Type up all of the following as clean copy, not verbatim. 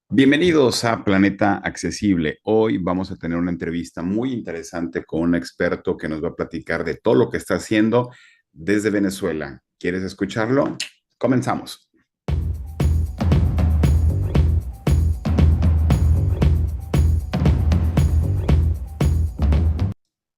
Bienvenidos a Planeta Accesible. Hoy vamos a tener una entrevista muy interesante con un experto que nos va a platicar de todo lo que está haciendo desde Venezuela. ¿Quieres escucharlo? Comenzamos.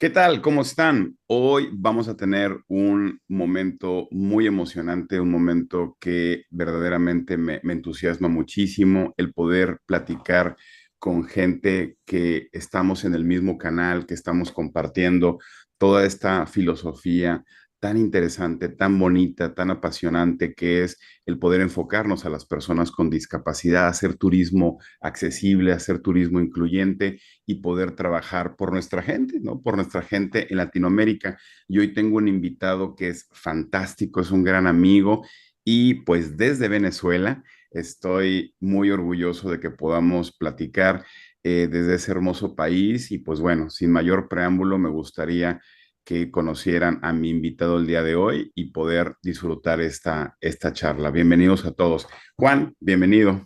¿Qué tal? ¿Cómo están? Hoy vamos a tener un momento muy emocionante, un momento que verdaderamente me entusiasma muchísimo, el poder platicar con gente que estamos en el mismo canal, que estamos compartiendo toda esta filosofía tan interesante, tan bonita, tan apasionante que es el poder enfocarnos a las personas con discapacidad, hacer turismo accesible, hacer turismo incluyente y poder trabajar por nuestra gente, ¿no? Por nuestra gente en Latinoamérica. Y hoy tengo un invitado que es fantástico, es un gran amigo y pues desde Venezuela estoy muy orgulloso de que podamos platicar desde ese hermoso país y pues bueno, sin mayor preámbulo me gustaría que conocieran a mi invitado el día de hoy y poder disfrutar esta charla. Bienvenidos a todos. Juan, bienvenido.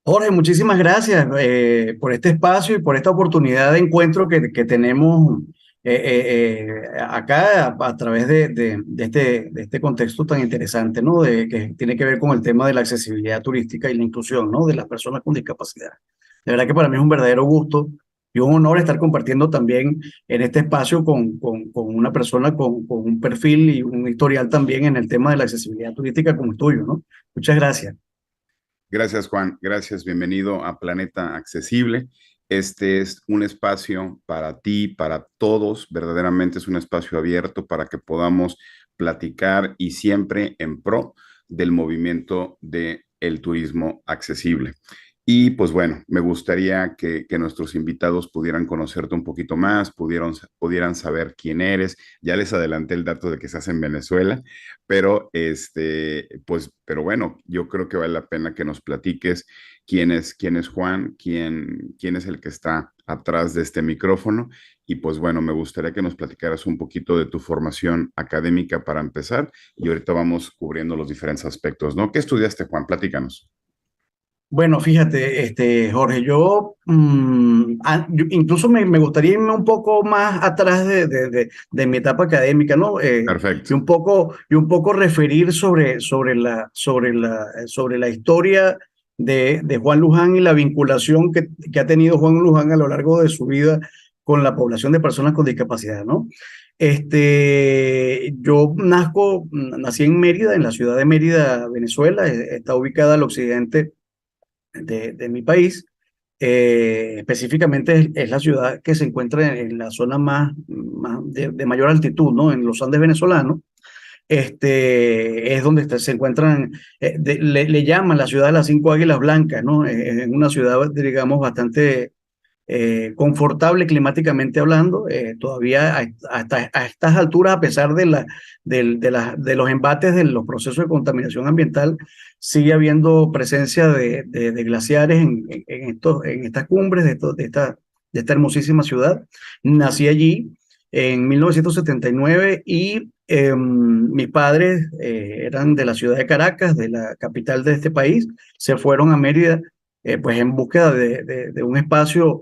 Jorge, muchísimas gracias por este espacio y por esta oportunidad de encuentro que tenemos acá a través de este contexto tan interesante, ¿no? Que tiene que ver con el tema de la accesibilidad turística y la inclusión, ¿no? De las personas con discapacidad. De verdad que para mí es un verdadero gusto y un honor estar compartiendo también en este espacio con una persona con un perfil y un historial también en el tema de la accesibilidad turística como el tuyo, ¿no? Muchas gracias. Gracias, Juan. Gracias. Bienvenido a Planeta Accesible. Este es un espacio para ti, para todos. Verdaderamente es un espacio abierto para que podamos platicar y siempre en pro del movimiento de el turismo accesible. Y pues bueno, me gustaría que nuestros invitados pudieran conocerte un poquito más, pudieran saber quién eres. Ya les adelanté el dato de que estás en Venezuela, pero pues, pero bueno, yo creo que vale la pena que nos platiques quién es Juan, quién es el que está atrás de este micrófono. Y pues bueno, me gustaría que nos platicaras un poquito de tu formación académica para empezar y ahorita vamos cubriendo los diferentes aspectos, ¿no? ¿Qué estudiaste, Juan? Platícanos. Bueno, fíjate, Jorge, yo incluso me gustaría irme un poco más atrás de mi etapa académica, ¿no? Perfecto. Y un poco referir sobre la historia de Juan Luján y la vinculación que ha tenido Juan Luján a lo largo de su vida con la población de personas con discapacidad, ¿no? Nací en Mérida, en la ciudad de Mérida, Venezuela, está ubicada al occidente de mi país. Específicamente es la ciudad que se encuentra en la zona más de mayor altitud, ¿no? En los Andes venezolanos. Es donde se encuentran, le llaman la ciudad de las cinco águilas blancas, ¿no? Es una ciudad, digamos, bastante confortable climáticamente hablando, todavía hasta a estas alturas, a pesar de los embates de los procesos de contaminación ambiental, sigue habiendo presencia de glaciares en estas cumbres de esta hermosísima ciudad. Nací allí en 1979 y mis padres eran de la ciudad de Caracas, de la capital de este país, se fueron a Mérida pues en búsqueda de un espacio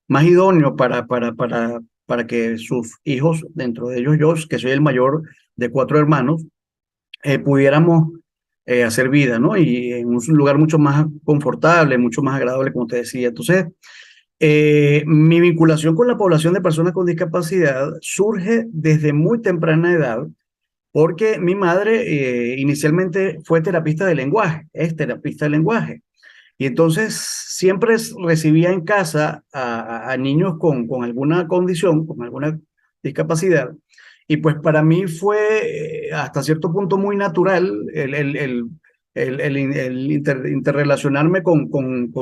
más idóneo para que sus hijos, dentro de ellos yo, que soy el mayor de cuatro hermanos, pudiéramos hacer vida, ¿no? Y en un lugar mucho más confortable, mucho más agradable, como te decía. Entonces, mi vinculación con la población de personas con discapacidad surge desde muy temprana edad, porque mi madre inicialmente fue terapista de lenguaje, es terapista de lenguaje. Y entonces siempre recibía en casa a niños con alguna condición, con alguna discapacidad. Y pues para mí fue hasta cierto punto muy natural interrelacionarme con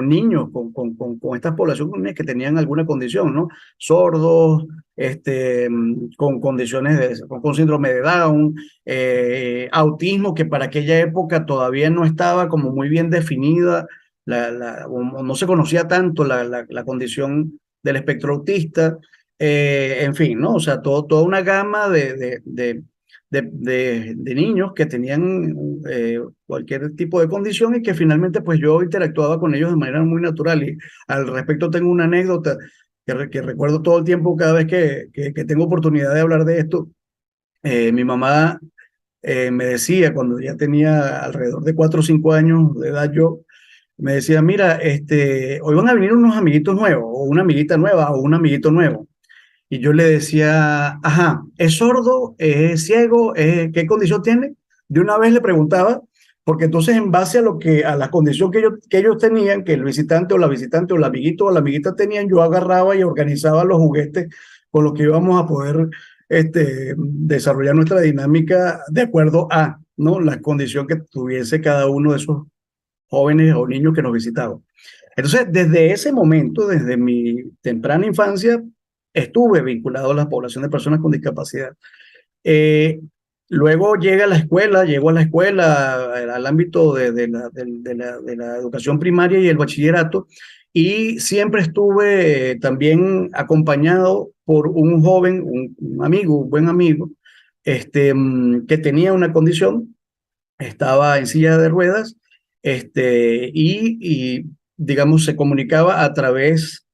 niños, con estas poblaciones que tenían alguna condición, ¿no? Sordos, con condiciones con síndrome de Down, autismo, que para aquella época todavía no estaba como muy bien definida o no se conocía tanto la condición del espectro autista, en fin, ¿no? O sea, toda una gama de niños que tenían cualquier tipo de condición y que finalmente pues yo interactuaba con ellos de manera muy natural. Y al respecto tengo una anécdota que recuerdo todo el tiempo cada vez que tengo oportunidad de hablar de esto. Mi mamá me decía cuando ya tenía alrededor de 4 o 5 años de edad yo, me decía, mira, hoy van a venir unos amiguitos nuevos, o una amiguita nueva, o un amiguito nuevo. Y yo le decía, ajá, ¿es sordo? ¿Es ciego? ¿Qué condición tiene? De una vez le preguntaba, porque entonces en base a a la condición que ellos tenían, que el visitante o la visitante o el amiguito o la amiguita tenían, yo agarraba y organizaba los juguetes con los que íbamos a poder desarrollar nuestra dinámica de acuerdo a, ¿no?, la condición que tuviese cada uno de esos jóvenes o niños que nos visitaban. Entonces, desde ese momento, desde mi temprana infancia, estuve vinculado a la población de personas con discapacidad. Eh, Luego llego a la escuela, al ámbito de la educación primaria y el bachillerato, y siempre estuve también acompañado por un joven, un amigo, un buen amigo, que tenía una condición, estaba en silla de ruedas, y digamos, se comunicaba a través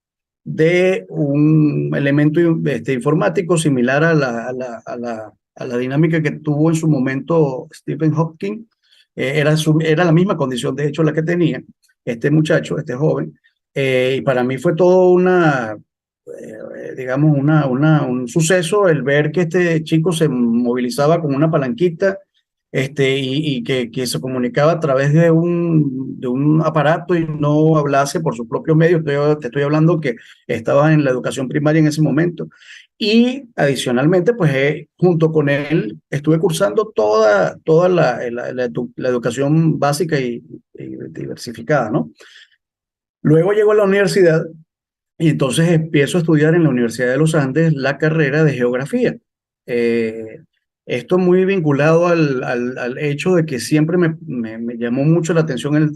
de un elemento informático similar a la dinámica que tuvo en su momento Stephen Hawking. Era la misma condición, de hecho, la que tenía este muchacho, este joven. Y para mí fue todo digamos, un suceso el ver que este chico se movilizaba con una palanquita, y que se comunicaba a través de un aparato y no hablase por sus propios medios. Te estoy hablando que estaba en la educación primaria en ese momento. Y adicionalmente, pues junto con él estuve cursando toda la educación básica y diversificada, ¿no? Luego llego a la universidad y entonces empiezo a estudiar en la Universidad de los Andes la carrera de geografía. Eh, Esto muy vinculado al hecho de que siempre me llamó mucho la atención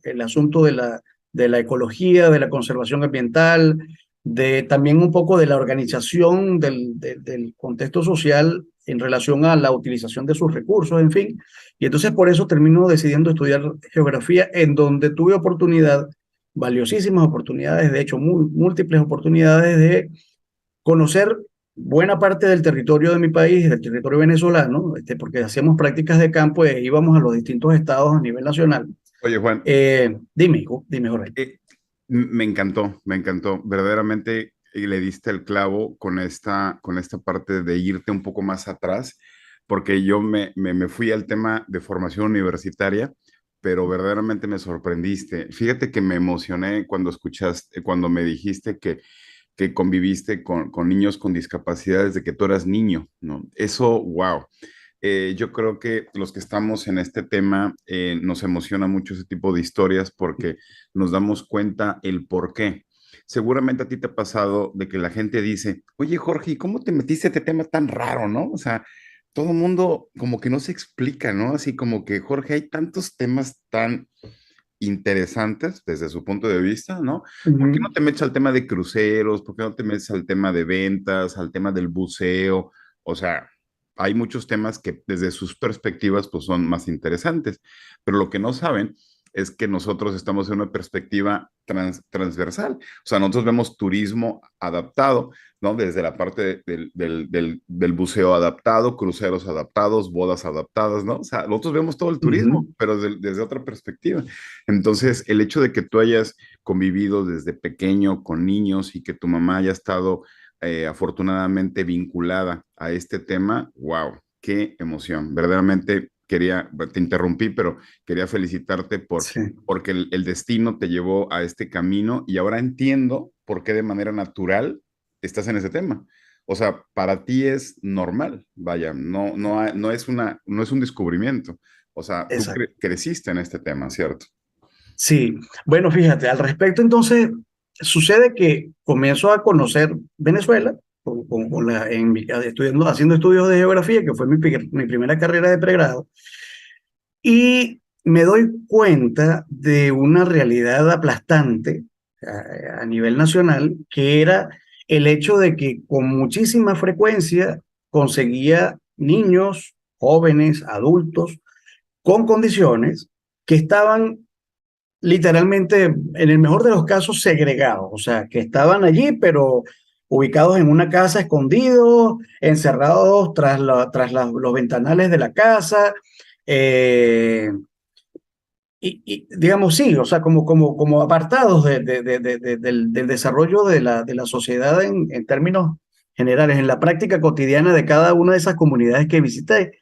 el asunto de la ecología, de la conservación ambiental, de también un poco de la organización del contexto social en relación a la utilización de sus recursos, en fin. Y entonces por eso termino decidiendo estudiar geografía, en donde tuve oportunidad, valiosísimas oportunidades, de hecho, múltiples oportunidades de conocer buena parte del territorio de mi país, del territorio venezolano, porque hacíamos prácticas de campo e íbamos a los distintos estados a nivel nacional. Oye, Juan, Dime, Jorge. me encantó, me encantó. Verdaderamente le diste el clavo con esta parte de irte un poco más atrás, porque yo me fui al tema de formación universitaria, pero verdaderamente me sorprendiste. Fíjate que me emocioné cuando escuchaste, cuando me dijiste que conviviste con niños con discapacidad desde que tú eras niño, ¿no? Eso, wow. Yo creo que los que estamos en este tema nos emociona mucho ese tipo de historias porque nos damos cuenta el por qué. Seguramente a ti te ha pasado de que la gente dice, oye Jorge, ¿cómo te metiste a este tema tan raro, no? O sea, todo el mundo como que no se explica, ¿no? Así como que Jorge, hay tantos temas tan interesantes desde su punto de vista, ¿no? ¿Por qué no Ujú, te metes al tema de cruceros? ¿Por qué no te metes al tema de ventas, al tema del buceo? O sea, hay muchos temas que desde sus perspectivas pues son más interesantes, pero lo que no saben es que nosotros estamos en una perspectiva transversal. O sea, nosotros vemos turismo adaptado, ¿no? Desde la parte del buceo adaptado, cruceros adaptados, bodas adaptadas, ¿no? O sea, nosotros vemos todo el turismo, ujú. pero desde otra perspectiva. Entonces, el hecho de que tú hayas convivido desde pequeño con niños y que tu mamá haya estado afortunadamente vinculada a este tema, wow, qué emoción. Verdaderamente quería, te interrumpí, pero quería felicitarte Sí, porque el destino te llevó a este camino y ahora entiendo por qué de manera natural estás en ese tema. O sea, para ti es normal, vaya, no es un descubrimiento. O sea, tú exacto. creciste en este tema, ¿cierto? Sí, bueno, fíjate, al respecto entonces sucede que comienzo a conocer Venezuela haciendo estudios de geografía, que fue mi primera carrera de pregrado, y me doy cuenta de una realidad aplastante a nivel nacional, que era el hecho de que con muchísima frecuencia conseguía niños jóvenes, adultos, con condiciones que estaban literalmente, en el mejor de los casos, segregados, o sea, que estaban allí, pero ubicados en una casa, escondidos, encerrados los ventanales de la casa, eh, digamos, sí, o sea, como apartados del desarrollo de la sociedad en términos generales, en la práctica cotidiana de cada una de esas comunidades que visité.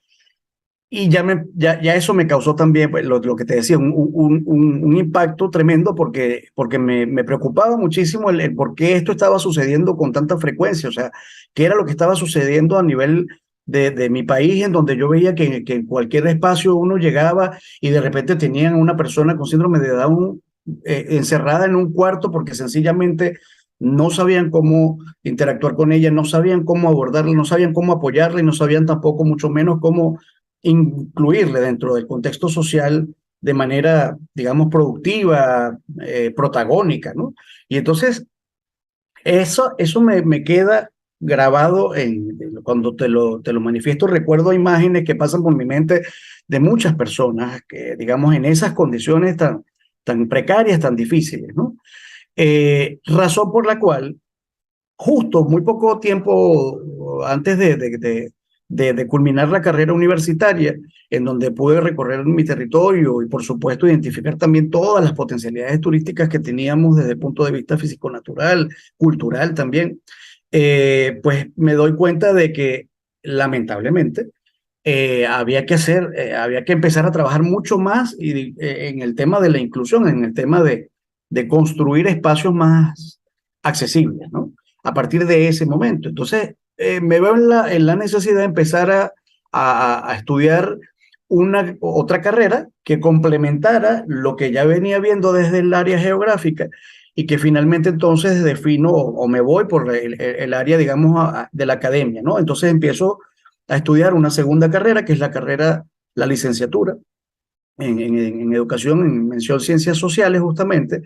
Y ya eso me causó también, pues, lo que te decía, un impacto tremendo porque me preocupaba muchísimo el por qué esto estaba sucediendo con tanta frecuencia, o sea, qué era lo que estaba sucediendo a nivel de mi país, en donde yo veía que en cualquier espacio uno llegaba y de repente tenían a una persona con síndrome de Down encerrada en un cuarto porque sencillamente no sabían cómo interactuar con ella, no sabían cómo abordarla, no sabían cómo apoyarla y no sabían tampoco, mucho menos, cómo incluirle dentro del contexto social de manera, digamos, productiva, protagónica, ¿no? Y entonces eso me queda grabado cuando te lo manifiesto, recuerdo imágenes que pasan por mi mente de muchas personas que, digamos, en esas condiciones tan precarias, tan difíciles, ¿no? Razón por la cual justo muy poco tiempo antes de culminar la carrera universitaria, en donde pude recorrer mi territorio y, por supuesto, identificar también todas las potencialidades turísticas que teníamos desde el punto de vista físico-natural, cultural también, pues me doy cuenta de que, lamentablemente, había que empezar a trabajar mucho más en el tema de la inclusión, en el tema de construir espacios más accesibles, ¿no? A partir de ese momento. Entonces, me veo en la necesidad de empezar a estudiar otra carrera que complementara lo que ya venía viendo desde el área geográfica y que finalmente entonces defino o me voy por el área, digamos, de la academia, ¿no? Entonces empiezo a estudiar una segunda carrera, que es la licenciatura en educación, en mención ciencias sociales, justamente.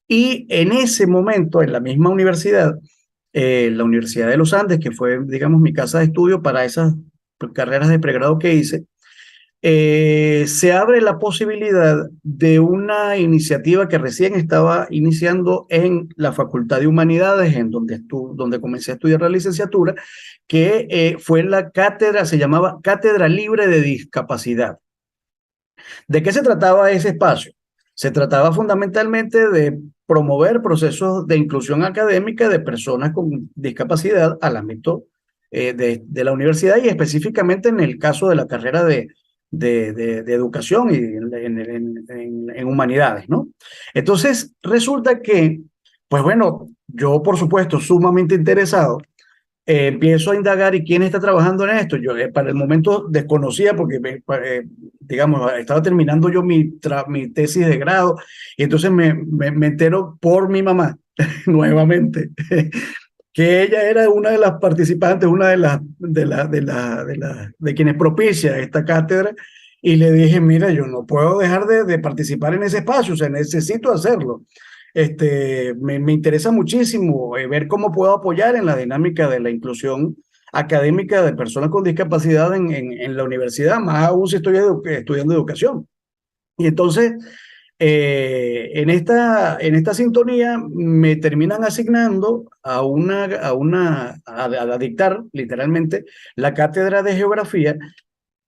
Y en ese momento, en la misma universidad, la Universidad de los Andes, que fue, digamos, mi casa de estudio para esas carreras de pregrado que hice, se abre la posibilidad de una iniciativa que recién estaba iniciando en la Facultad de Humanidades, donde comencé a estudiar la licenciatura, que fue la cátedra, se llamaba Cátedra Libre de Discapacidad. ¿De qué se trataba ese espacio? Se trataba fundamentalmente de promover procesos de inclusión académica de personas con discapacidad al ámbito de la universidad y específicamente en el caso de la carrera de educación y en humanidades, ¿no? Entonces, resulta que, pues bueno, yo por supuesto sumamente interesado, empiezo a indagar y quién está trabajando en esto. Yo para el momento desconocía porque, digamos, estaba terminando yo mi tesis de grado y entonces me entero por mi mamá nuevamente que ella era una de las participantes, una de quienes propicia esta cátedra y le dije, mira, yo no puedo dejar de participar en ese espacio, o sea, necesito hacerlo. Me interesa muchísimo ver cómo puedo apoyar en la dinámica de la inclusión académica de personas con discapacidad en la universidad, más aún si estoy estudiando educación. Y entonces, en esta sintonía me terminan asignando a dictar literalmente la cátedra de geografía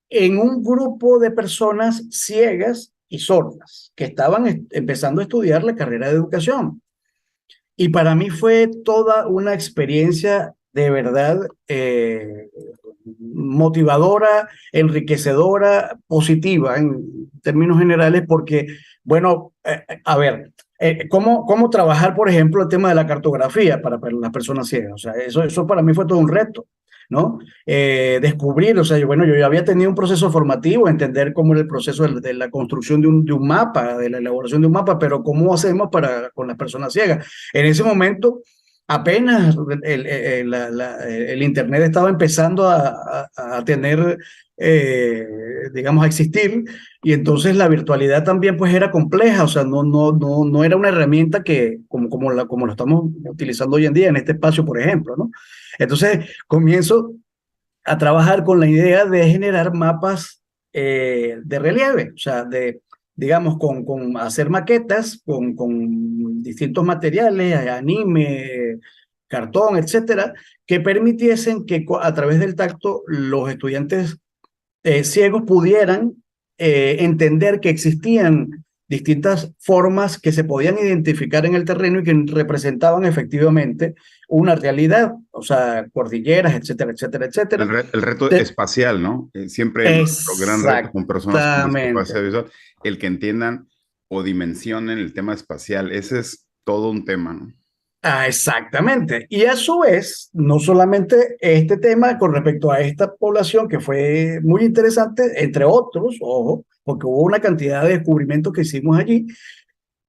en un grupo de personas ciegas y sordas que estaban empezando a estudiar la carrera de educación. Y para mí fue toda una experiencia de verdad motivadora, enriquecedora, positiva en términos generales, porque, bueno, a ver, ¿cómo trabajar, por ejemplo, el tema de la cartografía para las personas ciegas? O sea, eso para mí fue todo un reto. ¿No? Descubrir, o sea, bueno, yo ya había tenido un proceso formativo, entender cómo era el proceso de la construcción de un mapa, de la elaboración de un mapa, pero ¿cómo hacemos con las personas ciegas? En ese momento, apenas el Internet estaba empezando a tener, digamos, a existir, y entonces la virtualidad también pues era compleja, o sea, no era una herramienta como lo estamos utilizando hoy en día en este espacio, por ejemplo, ¿no? Entonces comienzo a trabajar con la idea de generar mapas de relieve, o sea, digamos, con hacer maquetas, con distintos materiales, anime, cartón, etcétera, que permitiesen que a través del tacto los estudiantes ciegos pudieran entender que existían distintas formas que se podían identificar en el terreno y que representaban efectivamente una realidad, o sea, cordilleras, etcétera, etcétera, etcétera. El reto De- espacial, ¿no? Siempre nuestro gran reto con personas con discapacidad Exactamente. visual, el que entiendan o dimensionen el tema espacial, ese es todo un tema, ¿no? Ah, exactamente. Y a su vez, no solamente este tema con respecto a esta población que fue muy interesante, entre otros, ojo, porque hubo una cantidad de descubrimientos que hicimos allí,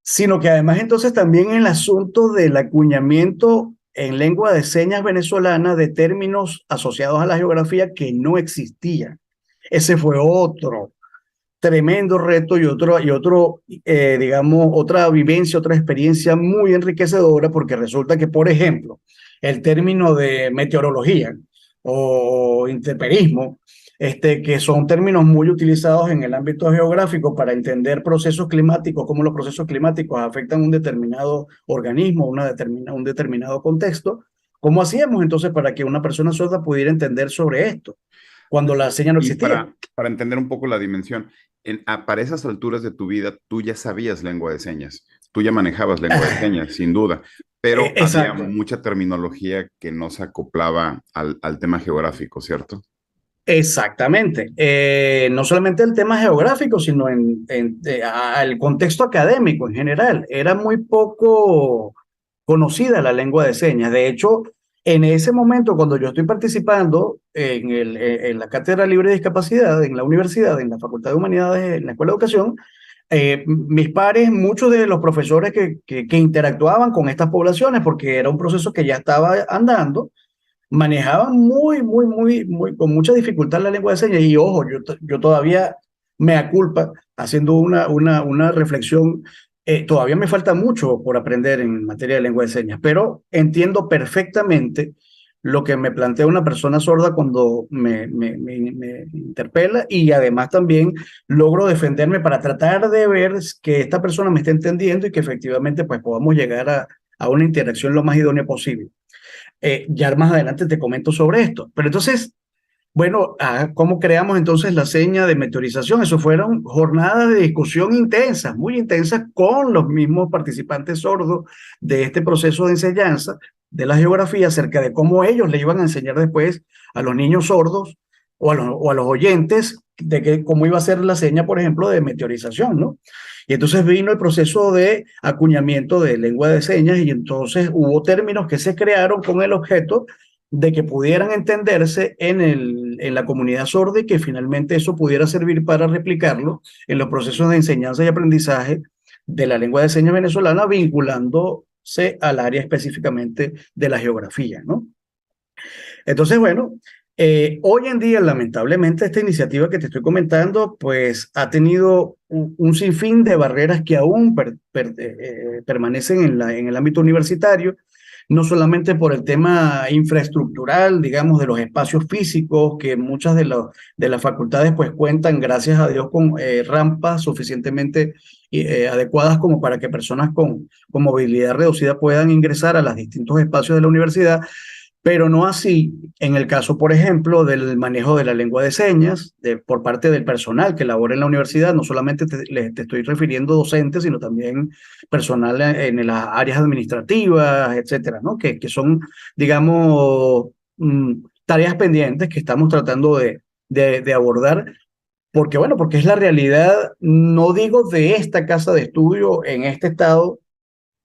sino que además entonces también el asunto del acuñamiento en lengua de señas venezolana de términos asociados a la geografía que no existían. Ese fue otro tremendo reto y digamos, otra vivencia, otra experiencia muy enriquecedora, porque resulta que, por ejemplo, el término de meteorología o intemperismo, que son términos muy utilizados en el ámbito geográfico para entender procesos climáticos, cómo los procesos climáticos afectan un determinado organismo, un determinado contexto. ¿Cómo hacíamos entonces para que una persona sorda pudiera entender sobre esto cuando la señal no Y existía? para entender un poco la dimensión, para esas alturas de tu vida, tú ya sabías lengua de señas, tú ya manejabas lengua de señas, sin duda, pero había Exacto. mucha terminología que no se acoplaba al tema geográfico, ¿cierto? Exactamente. No solamente el tema geográfico, sino al contexto académico en general. Era muy poco conocida la lengua de señas. De hecho, en ese momento, cuando yo estoy participando en la Cátedra Libre de Discapacidad, en la universidad, en la Facultad de Humanidades, en la Escuela de Educación, mis pares, muchos de los profesores que interactuaban con estas poblaciones, porque era un proceso que ya estaba andando, manejaban con mucha dificultad la lengua de señas. Y ojo, yo todavía me aculpa haciendo una reflexión. Todavía me falta mucho por aprender en materia de lengua de señas, pero entiendo perfectamente lo que me plantea una persona sorda cuando me interpela, y además también logro defenderme para tratar de ver que esta persona me esté entendiendo y que efectivamente pues podamos llegar a una interacción lo más idónea posible. Ya más adelante te comento sobre esto. Pero entonces, bueno, ¿cómo creamos entonces la seña de meteorización? Eso fueron jornadas de discusión intensas, muy intensas, con los mismos participantes sordos de este proceso de enseñanza de la geografía acerca de cómo ellos le iban a enseñar después a los niños sordos o a los oyentes de cómo iba a ser la seña, por ejemplo, de meteorización, ¿no? Y entonces vino el proceso de acuñamiento de lengua de señas, y entonces hubo términos que se crearon con el objeto de que pudieran entenderse en la comunidad sorda, y que finalmente eso pudiera servir para replicarlo en los procesos de enseñanza y aprendizaje de la lengua de señas venezolana, vinculándose al área específicamente de la geografía, ¿no? Entonces, bueno, hoy en día, lamentablemente, esta iniciativa que te estoy comentando, pues ha tenido un sinfín de barreras que aún permanecen en el ámbito universitario, no solamente por el tema infraestructural, digamos, de los espacios físicos, que muchas de las facultades pues cuentan, gracias a Dios, con rampas suficientemente adecuadas como para que personas con movilidad reducida puedan ingresar a los distintos espacios de la universidad, pero no así en el caso, por ejemplo, del manejo de la lengua de señas por parte del personal que labora en la universidad. No solamente te estoy refiriendo docentes, sino también personal en las áreas administrativas, etcétera, ¿no? Que son, digamos, tareas pendientes que estamos tratando de abordar, porque, bueno, porque es la realidad, no digo de esta casa de estudio en este estado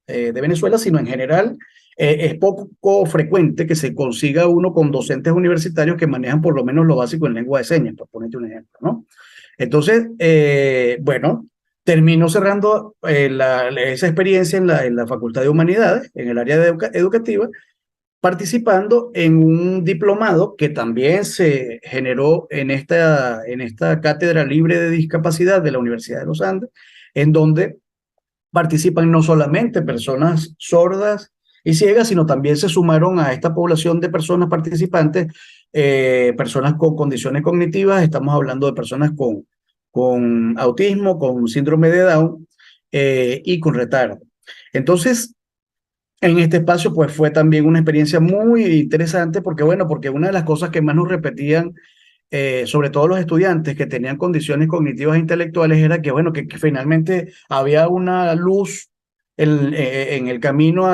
de Venezuela, sino en general. Es poco frecuente que se consiga uno con docentes universitarios que manejan por lo menos lo básico en lengua de señas, por ponerte un ejemplo, ¿no? Entonces, bueno, termino cerrando esa experiencia en la Facultad de Humanidades, en el área educativa, participando en un diplomado que también se generó en esta Cátedra Libre de Discapacidad de la Universidad de los Andes, en donde participan no solamente personas sordas y ciegas, sino también se sumaron a esta población de personas participantes, personas con condiciones cognitivas, estamos hablando de personas con autismo, con síndrome de Down y con retardo. Entonces, en este espacio, pues fue también una experiencia muy interesante porque, bueno, porque una de las cosas que más nos repetían, sobre todo los estudiantes que tenían condiciones cognitivas e intelectuales, era que, bueno, que finalmente había una luz en el camino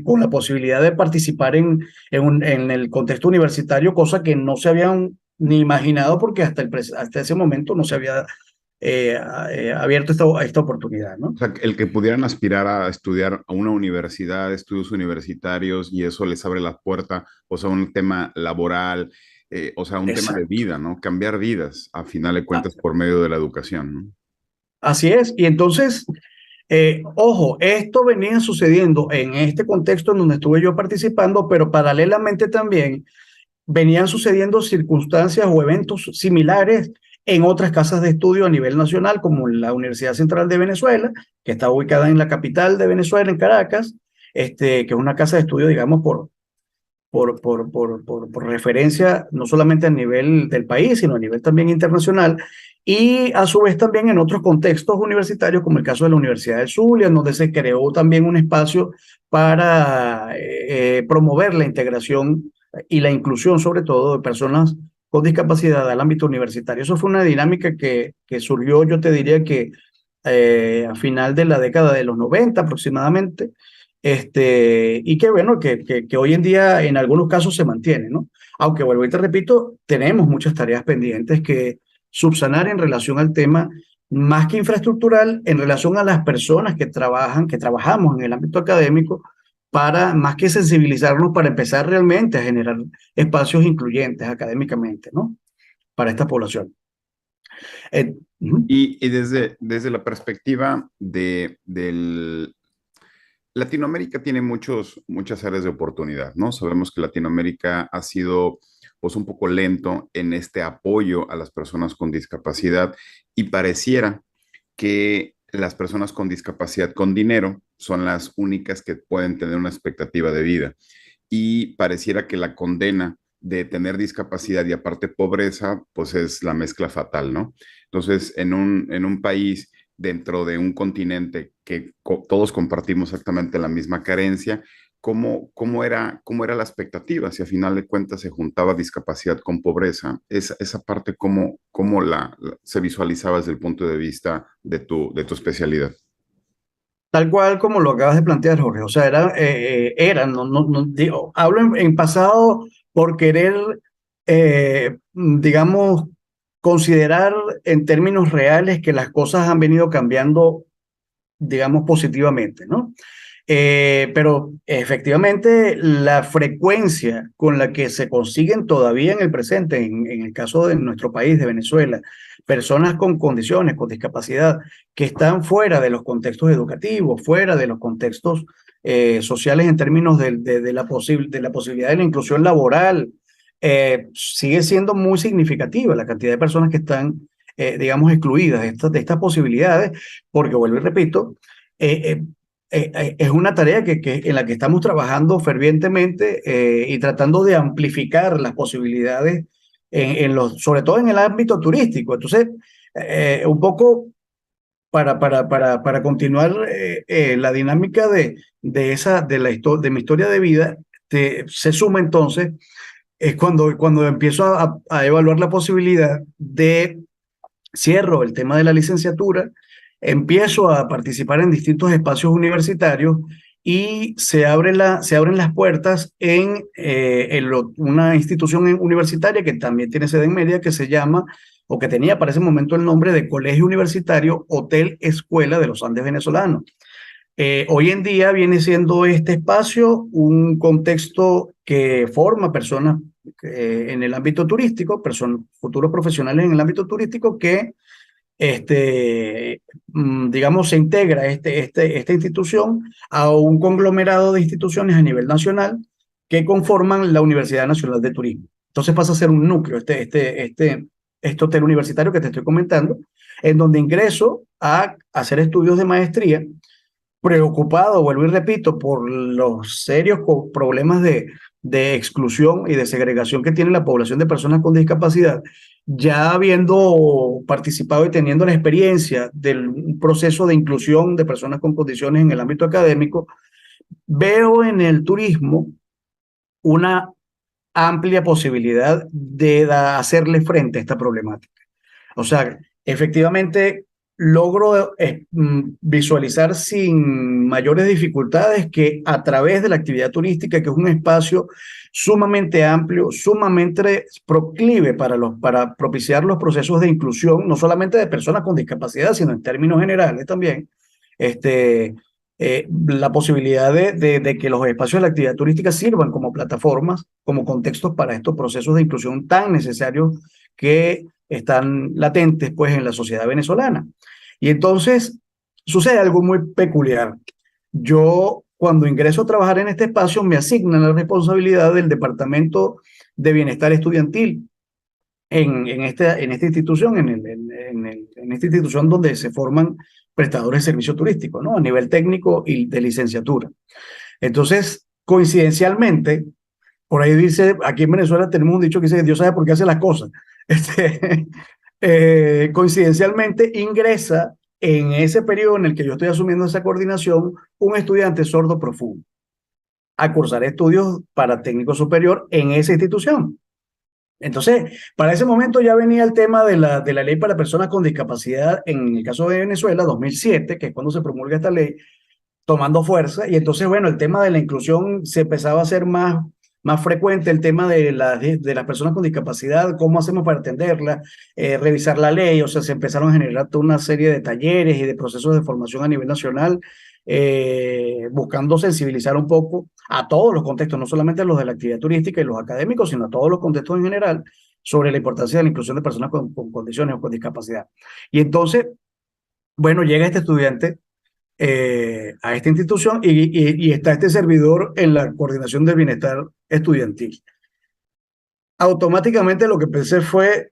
con la posibilidad de participar en el contexto universitario, cosa que no se habían ni imaginado porque hasta ese momento no se había abierto esta oportunidad, ¿no? O sea, el que pudieran aspirar a estudiar a una universidad, estudios universitarios, y eso les abre la puerta, o sea, un tema laboral, o sea, un tema de Exacto. vida, ¿no? Cambiar vidas, a final de Ah, cuentas, por medio de la educación, ¿no? así es. Y entonces, ojo, esto venía sucediendo en este contexto en donde estuve yo participando, pero paralelamente también venían sucediendo circunstancias o eventos similares en otras casas de estudio a nivel nacional, como la Universidad Central de Venezuela, que está ubicada en la capital de Venezuela, en Caracas, que es una casa de estudio, digamos, por referencia, no solamente a nivel del país, sino a nivel también internacional, y a su vez también en otros contextos universitarios, como el caso de la Universidad del Zulia, donde se creó también un espacio para promover la integración y la inclusión, sobre todo, de personas con discapacidad al ámbito universitario. Eso fue una dinámica que surgió, yo te diría que a final de la década de los 90 aproximadamente, y que bueno, que hoy en día en algunos casos se mantiene, ¿no? Aunque vuelvo y te repito, tenemos muchas tareas pendientes que subsanar en relación al tema, más que infraestructural, en relación a las personas que trabajamos en el ámbito académico, para más que sensibilizarnos para empezar realmente a generar espacios incluyentes académicamente, ¿no? Para esta población. Ujú. Y desde la perspectiva del Latinoamérica tiene muchas áreas de oportunidad, ¿no? Sabemos que Latinoamérica ha sido pues un poco lento en este apoyo a las personas con discapacidad y pareciera que las personas con discapacidad con dinero son las únicas que pueden tener una expectativa de vida y pareciera que la condena de tener discapacidad y aparte pobreza, pues es la mezcla fatal, ¿no? Entonces, en un país dentro de un continente que todos compartimos exactamente la misma carencia, ¿cómo era la expectativa? Si a final de cuentas se juntaba discapacidad con pobreza, esa parte, ¿cómo se visualizaba desde el punto de vista de tu especialidad? Tal cual como lo acabas de plantear, Jorge. O sea, no, digo, hablo en pasado por querer, digamos, considerar en términos reales que las cosas han venido cambiando, digamos, positivamente, ¿no? Pero efectivamente la frecuencia con la que se consiguen todavía en el presente, en el caso de nuestro país, de Venezuela, personas con condiciones, con discapacidad, que están fuera de los contextos educativos, fuera de los contextos sociales en términos de la posibilidad de la inclusión laboral, sigue siendo muy significativa la cantidad de personas que están, digamos, excluidas de estas posibilidades, porque vuelvo y repito, eh, es una tarea en la que estamos trabajando fervientemente y tratando de amplificar las posibilidades sobre todo en el ámbito turístico. Entonces, un poco para continuar la dinámica de mi historia de vida, se suma entonces, es cuando empiezo a evaluar la posibilidad de cierro el tema de la licenciatura, empiezo a participar en distintos espacios universitarios y se abren las puertas en una institución universitaria que también tiene sede en Mérida, que se llama, o que tenía para ese momento el nombre de Colegio Universitario Hotel Escuela de los Andes Venezolanos. Hoy en día viene siendo este espacio un contexto que forma personas en el ámbito turístico, futuros profesionales en el ámbito turístico que, digamos, se integra esta institución a un conglomerado de instituciones a nivel nacional que conforman la Universidad Nacional de Turismo. Entonces pasa a ser un núcleo, este hotel universitario que te estoy comentando, en donde ingreso a hacer estudios de maestría preocupado, vuelvo y repito, por los serios problemas de exclusión y de segregación que tiene la población de personas con discapacidad, ya habiendo participado y teniendo la experiencia del proceso de inclusión de personas con condiciones en el ámbito académico, veo en el turismo una amplia posibilidad de hacerle frente a esta problemática. O sea, efectivamente logro visualizar sin mayores dificultades que a través de la actividad turística, que es un espacio sumamente amplio, sumamente proclive para propiciar los procesos de inclusión, no solamente de personas con discapacidad, sino en términos generales también, este, la posibilidad de que los espacios de la actividad turística sirvan como plataformas, como contextos para estos procesos de inclusión tan necesarios que están latentes pues en la sociedad venezolana. Y entonces sucede algo muy peculiar. Yo cuando ingreso a trabajar en este espacio me asignan la responsabilidad del Departamento de Bienestar Estudiantil en esta institución, en esta institución donde se forman prestadores de servicio turístico, ¿no? A nivel técnico y de licenciatura. Entonces, coincidencialmente, por ahí dice, aquí en Venezuela tenemos un dicho que dice, Dios sabe por qué hace las cosas. Este, coincidencialmente ingresa en ese periodo en el que yo estoy asumiendo esa coordinación un estudiante sordo profundo a cursar estudios para técnico superior en esa institución. Entonces, para ese momento ya venía el tema de la ley para personas con discapacidad en el caso de Venezuela, 2007, que es cuando se promulga esta ley, tomando fuerza. Y entonces, bueno, el tema de la inclusión se empezaba a hacer más frecuente, el tema de las personas con discapacidad, cómo hacemos para atenderla, revisar la ley, o sea, se empezaron a generar toda una serie de talleres y de procesos de formación a nivel nacional, buscando sensibilizar un poco a todos los contextos, no solamente a los de la actividad turística y los académicos, sino a todos los contextos en general, sobre la importancia de la inclusión de personas con condiciones o con discapacidad. Y entonces, bueno, llega este estudiante a esta institución y está este servidor en la coordinación del bienestar estudiantil. Automáticamente lo que pensé fue,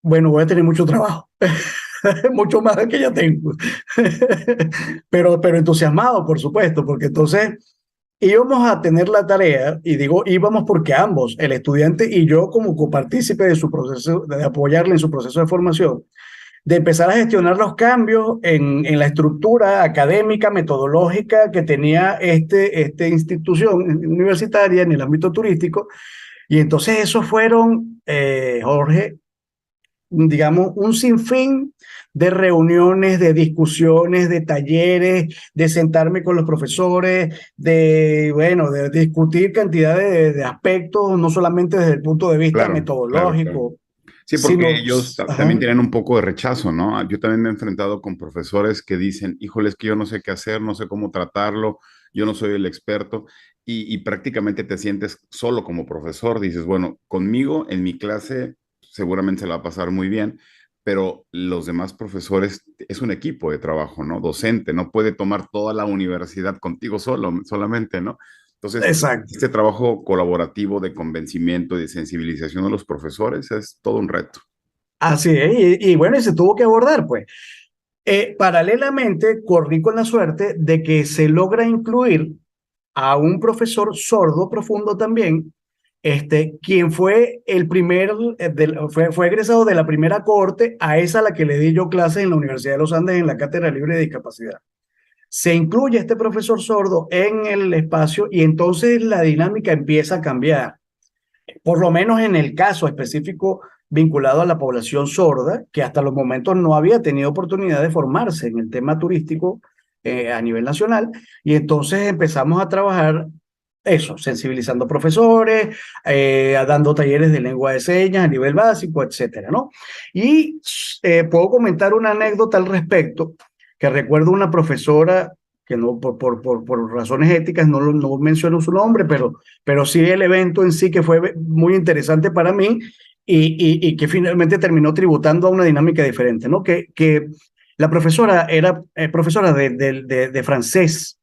bueno, voy a tener mucho trabajo, mucho más del que ya tengo, pero entusiasmado, por supuesto, porque entonces íbamos a tener la tarea, y digo íbamos porque ambos, el estudiante y yo como copartícipe de su proceso, de apoyarle en su proceso de formación, de empezar a gestionar los cambios en la estructura académica, metodológica que tenía esta institución universitaria en el ámbito turístico. Y entonces esos fueron, Jorge, digamos, un sinfín de reuniones, de discusiones, de talleres, de sentarme con los profesores, bueno, de discutir cantidad de aspectos, no solamente desde el punto de vista Claro, claro, claro. metodológico, Sí, porque sino, ellos también ajá, tienen un poco de rechazo, ¿no? Yo también me he enfrentado con profesores que dicen, híjole, es que yo no sé qué hacer, no sé cómo tratarlo, yo no soy el experto, y prácticamente te sientes solo como profesor. Dices, bueno, conmigo en mi clase seguramente se la va a pasar muy bien, pero los demás profesores es un equipo de trabajo, ¿no? Docente, no puede tomar toda la universidad contigo solamente, ¿no? Entonces, exacto. este trabajo colaborativo de convencimiento y de sensibilización de los profesores es todo un reto. Así es, y bueno, y se tuvo que abordar, pues. Paralelamente, corrí con la suerte de que se logra incluir a un profesor sordo profundo también, quien fue el primer, fue egresado de la primera cohorte, a esa a la que le di yo clases en la Universidad de los Andes en la Cátedra Libre de Discapacidad. Se incluye este profesor sordo en el espacio y entonces la dinámica empieza a cambiar, por lo menos en el caso específico vinculado a la población sorda, que hasta los momentos no había tenido oportunidad de formarse en el tema turístico a nivel nacional, y entonces empezamos a trabajar eso, sensibilizando profesores, dando talleres de lengua de señas a nivel básico, etcétera, ¿no? Y puedo comentar una anécdota al respecto, que recuerdo una profesora que no, por razones éticas no menciono su nombre, pero sí el evento en sí que fue muy interesante para mí y que finalmente terminó tributando a una dinámica diferente, ¿no? Que la profesora era profesora de francés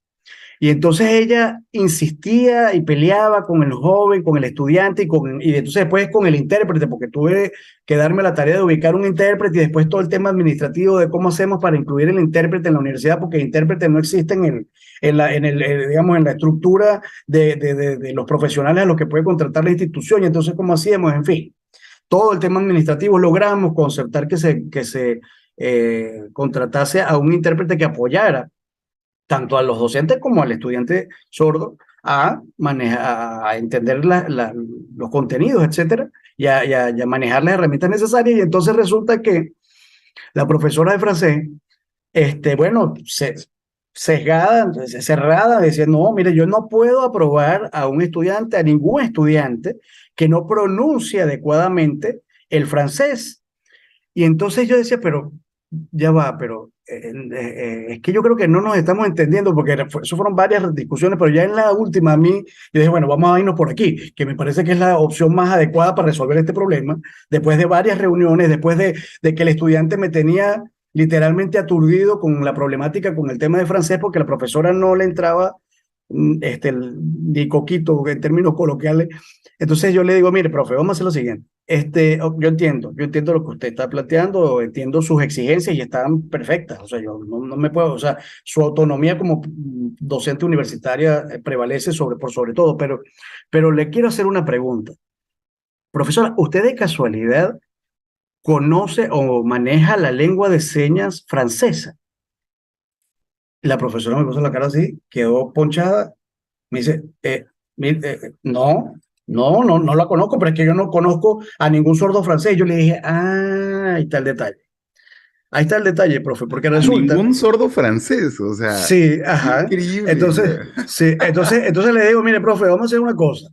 Y entonces ella insistía y peleaba con el joven, con el estudiante y entonces después con el intérprete, porque tuve que darme la tarea de ubicar un intérprete y después todo el tema administrativo de cómo hacemos para incluir el intérprete en la universidad, porque el intérprete no existe digamos, en la estructura de los profesionales a los que puede contratar la institución. Y entonces, ¿cómo hacíamos? En fin, todo el tema administrativo logramos concertar que se contratase a un intérprete que apoyara tanto a los docentes como al estudiante sordo a manejar, a entender los contenidos, etcétera, y a manejar las herramientas necesarias. Y entonces resulta que la profesora de francés, bueno, sesgada, cerrada, decía, no, mire, yo no puedo aprobar a un estudiante, a ningún estudiante que no pronuncie adecuadamente el francés. Y entonces yo decía, pero ya va, pero es que yo creo que no nos estamos entendiendo, porque eso fueron varias discusiones, pero ya en la última a mí, yo dije, bueno, vamos a irnos por aquí, que me parece que es la opción más adecuada para resolver este problema, después de varias reuniones, después de que el estudiante me tenía literalmente aturdido con la problemática, con el tema de francés, porque la profesora no le entraba ni coquito en términos coloquiales. Entonces yo le digo, mire, profe, vamos a hacer lo siguiente. Yo entiendo lo que usted está planteando, entiendo sus exigencias y están perfectas. O sea, yo no me puedo, o sea, su autonomía como docente universitaria prevalece por sobre todo, pero le quiero hacer una pregunta. Profesora, ¿usted de casualidad conoce o maneja la lengua de señas francesa? La profesora me puso la cara así, quedó ponchada, me dice, no la conozco, pero es que yo no conozco a ningún sordo francés. Yo le dije, ahí está el detalle. Ahí está el detalle, profe, porque A resulta, ningún sordo francés, o sea, sí, ajá. increíble. Entonces, sí, entonces le digo, mire, profe, vamos a hacer una cosa.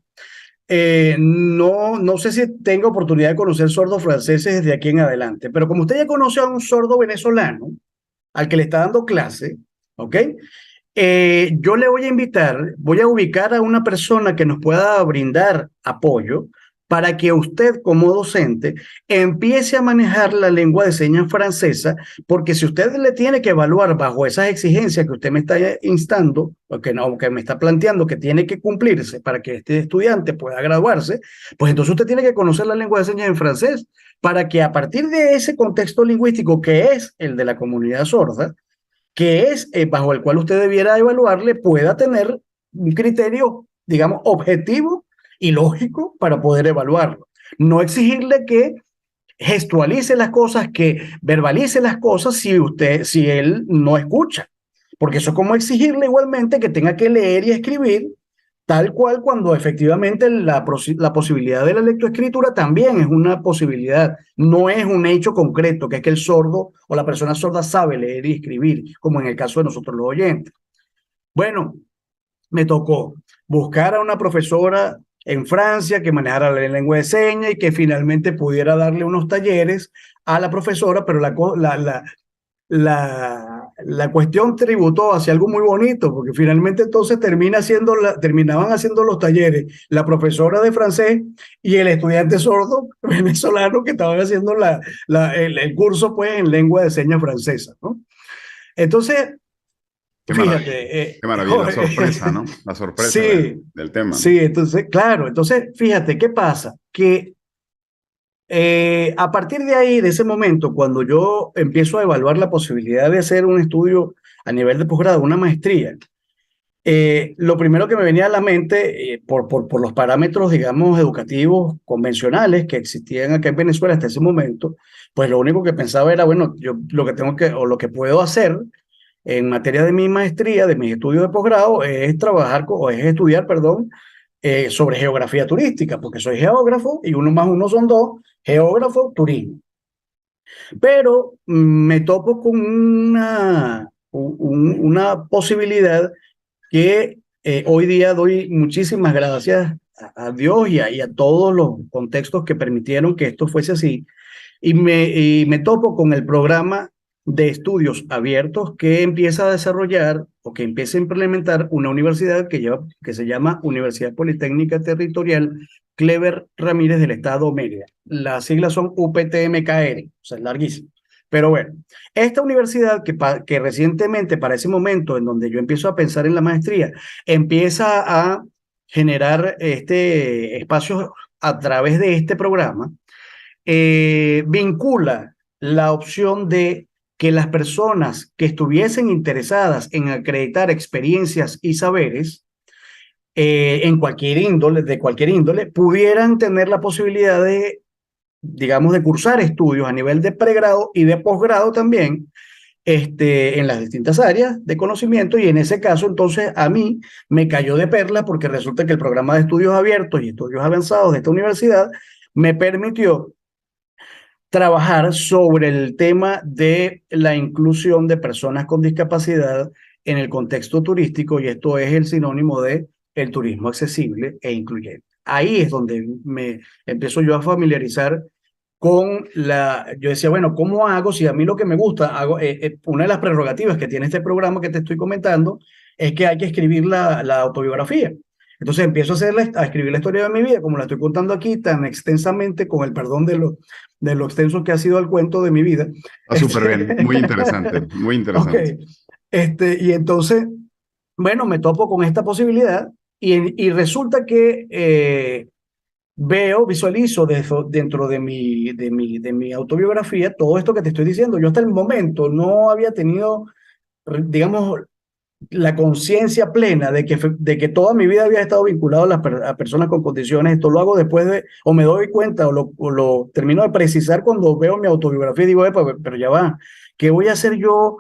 No sé si tengo oportunidad de conocer sordos franceses desde aquí en adelante, pero como usted ya conoce a un sordo venezolano al que le está dando clase, ¿ok? Yo le voy a invitar, voy a ubicar a una persona que nos pueda brindar apoyo para que usted como docente empiece a manejar la lengua de señas francesa, porque si usted le tiene que evaluar bajo esas exigencias que usted me está instando, o que, no, que me está planteando que tiene que cumplirse para que este estudiante pueda graduarse, pues entonces usted tiene que conocer la lengua de señas en francés, para que a partir de ese contexto lingüístico que es el de la comunidad sorda, que es bajo el cual usted debiera evaluarle, pueda tener un criterio, digamos, objetivo y lógico para poder evaluarlo. No exigirle que gestualice las cosas, que verbalice las cosas si él no escucha. Porque eso es como exigirle igualmente que tenga que leer y escribir tal cual, cuando efectivamente la posibilidad de la lectoescritura también es una posibilidad, no es un hecho concreto, que es que el sordo o la persona sorda sabe leer y escribir, como en el caso de nosotros los oyentes. Bueno, me tocó buscar a una profesora en Francia que manejara la lengua de señas y que finalmente pudiera darle unos talleres a la profesora, pero la cuestión tributó hacia algo muy bonito, porque finalmente entonces terminaban haciendo los talleres la profesora de francés y el estudiante sordo venezolano que estaban haciendo el curso pues en lengua de señas francesa, ¿no? Entonces, Qué maravilla, fíjate, qué maravilla, la sorpresa, ¿no? La sorpresa sí, del tema, ¿no? sí, entonces, claro, entonces, fíjate, ¿qué pasa? Que a partir de ahí, de ese momento, cuando yo empiezo a evaluar la posibilidad de hacer un estudio a nivel de posgrado, una maestría, lo primero que me venía a la mente, por los parámetros, digamos, educativos convencionales que existían acá en Venezuela hasta ese momento, pues lo único que pensaba era, bueno, yo lo que tengo que, o lo que puedo hacer en materia de mi maestría, de mis estudios de posgrado, es o es estudiar, perdón, sobre geografía turística, porque soy geógrafo y uno más uno son dos, geógrafo, turismo. Pero me topo con una posibilidad que hoy día doy muchísimas gracias a Dios y a todos los contextos que permitieron que esto fuese así. Y me topo con el programa de estudios abiertos que empieza a desarrollar o que empieza a implementar una universidad que se llama Universidad Politécnica Territorial Clever Ramírez del Estado Mérida. Las siglas son UPTMKR, o sea, es larguísimo. Pero bueno, esta universidad que recientemente, para ese momento en donde yo empiezo a pensar en la maestría, empieza a generar espacios a través de este programa, vincula la opción de que las personas que estuviesen interesadas en acreditar experiencias y saberes en cualquier índole, de cualquier índole, pudieran tener la posibilidad de, digamos, de cursar estudios a nivel de pregrado y de posgrado también, en las distintas áreas de conocimiento, y en ese caso entonces a mí me cayó de perla porque resulta que el programa de estudios abiertos y estudios avanzados de esta universidad me permitió trabajar sobre el tema de la inclusión de personas con discapacidad en el contexto turístico, y esto es el sinónimo de el turismo accesible e incluyente. Ahí es donde me empiezo yo a familiarizar con yo decía, bueno, ¿cómo hago si a mí lo que me gusta, una de las prerrogativas que tiene este programa que te estoy comentando es que hay que escribir la autobiografía? Entonces empiezo a escribir la historia de mi vida, como la estoy contando aquí, tan extensamente, con el perdón de lo extenso que ha sido el cuento de mi vida. Ah, súper bien, muy interesante, muy Ok, interesante. y entonces, bueno, me topo con esta posibilidad y resulta que visualizo dentro de mi autobiografía todo esto que te estoy diciendo. Yo hasta el momento no había tenido, digamos, la conciencia plena de que toda mi vida había estado vinculado a personas con condiciones. Esto lo hago después o me doy cuenta, o lo termino de precisar cuando veo mi autobiografía y digo, pero ya va, ¿qué voy a hacer yo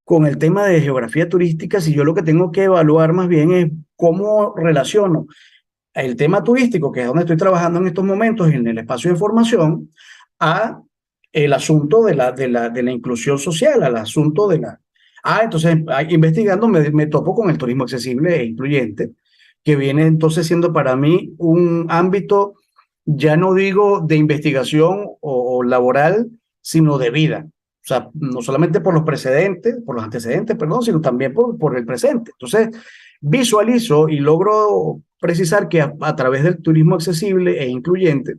con el tema de geografía turística si yo lo que tengo que evaluar más bien es cómo relaciono el tema turístico, que es donde estoy trabajando en estos momentos en el espacio de formación, a el asunto de la inclusión social, al asunto de la... entonces, investigando me topo con el turismo accesible e incluyente, que viene entonces siendo para mí un ámbito, ya no digo de investigación o laboral, sino de vida. O sea, no solamente por los antecedentes, perdón, sino también por el presente. Entonces, visualizo y logro precisar que a través del turismo accesible e incluyente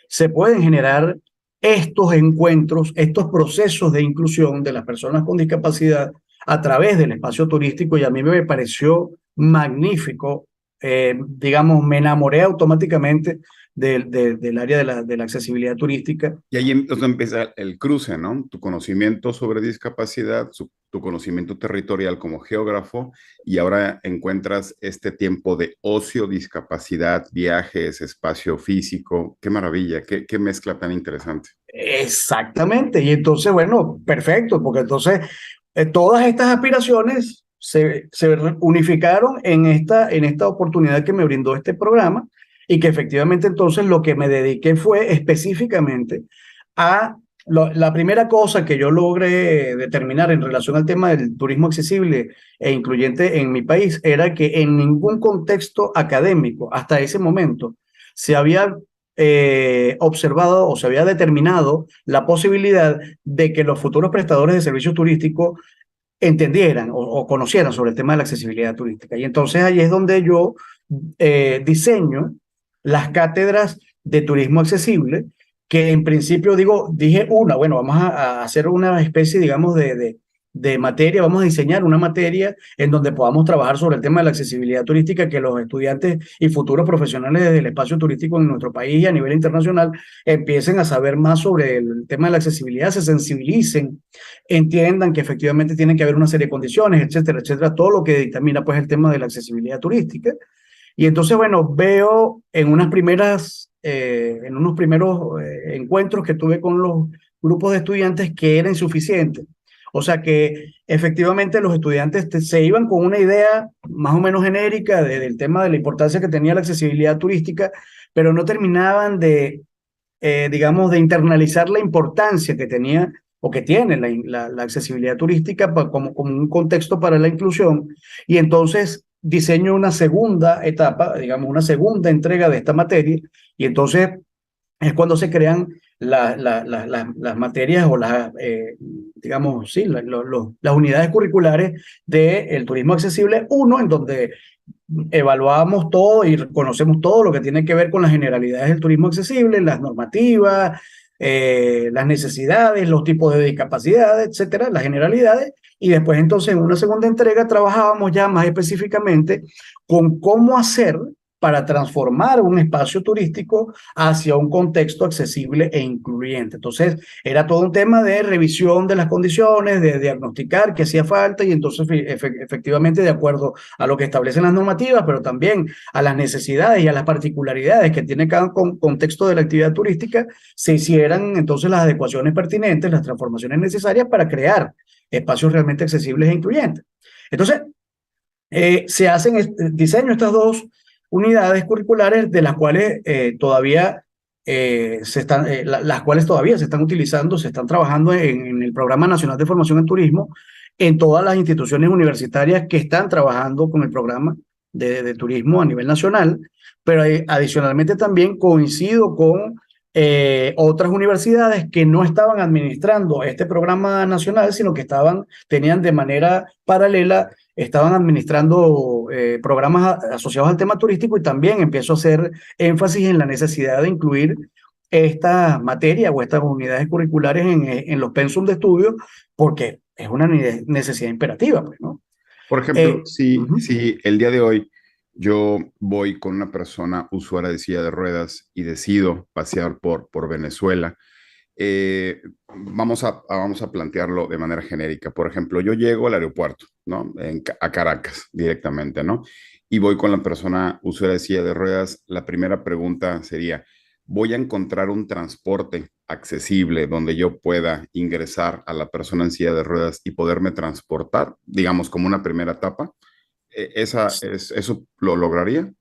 se pueden generar estos encuentros, estos procesos de inclusión de las personas con discapacidad a través del espacio turístico, y a mí me pareció magnífico. Digamos, me enamoré automáticamente del área de la accesibilidad turística. Y ahí empieza el cruce, ¿no? Tu conocimiento sobre discapacidad, tu conocimiento territorial como geógrafo, y ahora encuentras este tiempo de ocio, discapacidad, viajes, espacio físico. Qué maravilla, qué mezcla tan interesante. Exactamente, y entonces, bueno, perfecto, porque entonces todas estas aspiraciones se unificaron en esta oportunidad que me brindó este programa, y que efectivamente entonces lo que me dediqué fue específicamente a la primera cosa que yo logré determinar en relación al tema del turismo accesible e incluyente en mi país era que en ningún contexto académico hasta ese momento se había observado o se había determinado la posibilidad de que los futuros prestadores de servicios turísticos entendieran o conocieran sobre el tema de la accesibilidad turística. Y entonces ahí es donde yo diseño las cátedras de turismo accesible, que en principio dije bueno, vamos a hacer una especie, digamos, de materia, vamos a diseñar una materia en donde podamos trabajar sobre el tema de la accesibilidad turística, que los estudiantes y futuros profesionales del espacio turístico en nuestro país y a nivel internacional empiecen a saber más sobre el tema de la accesibilidad, se sensibilicen, entiendan que efectivamente tienen que haber una serie de condiciones, etcétera, etcétera, todo lo que dictamina pues el tema de la accesibilidad turística. Y entonces, bueno, veo en unos primeros encuentros que tuve con los grupos de estudiantes que era insuficiente. O sea que efectivamente los estudiantes se iban con una idea más o menos genérica del tema de la importancia que tenía la accesibilidad turística, pero no terminaban digamos, de internalizar la importancia que tenía o que tiene la accesibilidad turística como un contexto para la inclusión. Y entonces diseño una segunda etapa, digamos, una segunda entrega de esta materia, y entonces es cuando se crean las materias o digamos, sí, las unidades curriculares del turismo accesible, uno en donde evaluamos todo y conocemos todo lo que tiene que ver con las generalidades del turismo accesible, las normativas, las necesidades, los tipos de discapacidades, etcétera, las generalidades, y después entonces en una segunda entrega trabajábamos ya más específicamente con cómo hacer para transformar un espacio turístico hacia un contexto accesible e incluyente. Entonces, era todo un tema de revisión de las condiciones, de diagnosticar qué hacía falta y entonces efectivamente de acuerdo a lo que establecen las normativas, pero también a las necesidades y a las particularidades que tiene cada contexto de la actividad turística, se hicieran entonces las adecuaciones pertinentes, las transformaciones necesarias para crear espacios realmente accesibles e incluyentes. Entonces, se hacen diseño estas dos unidades curriculares de las cuales todavía las cuales todavía se están utilizando, se están trabajando en el Programa Nacional de Formación en Turismo, en todas las instituciones universitarias que están trabajando con el programa de turismo a nivel nacional, pero adicionalmente también coincido con otras universidades que no estaban administrando este programa nacional, sino que tenían de manera paralela, estaban administrando programas asociados al tema turístico y también empiezo a hacer énfasis en la necesidad de incluir esta materia o estas unidades curriculares en los pensum de estudio, porque es una necesidad imperativa, pues, ¿no? Por ejemplo, Uh-huh. si el día de hoy yo voy con una persona usuaria de silla de ruedas y decido pasear por Venezuela, vamos a plantearlo de manera genérica. Por ejemplo, yo llego al aeropuerto, ¿no? A Caracas directamente, ¿no? Y voy con la persona usuaria de silla de ruedas. La primera pregunta sería, ¿voy a encontrar un transporte accesible donde yo pueda ingresar a la persona en silla de ruedas y poderme transportar, digamos, como una primera etapa? ¿Eso lo lograría?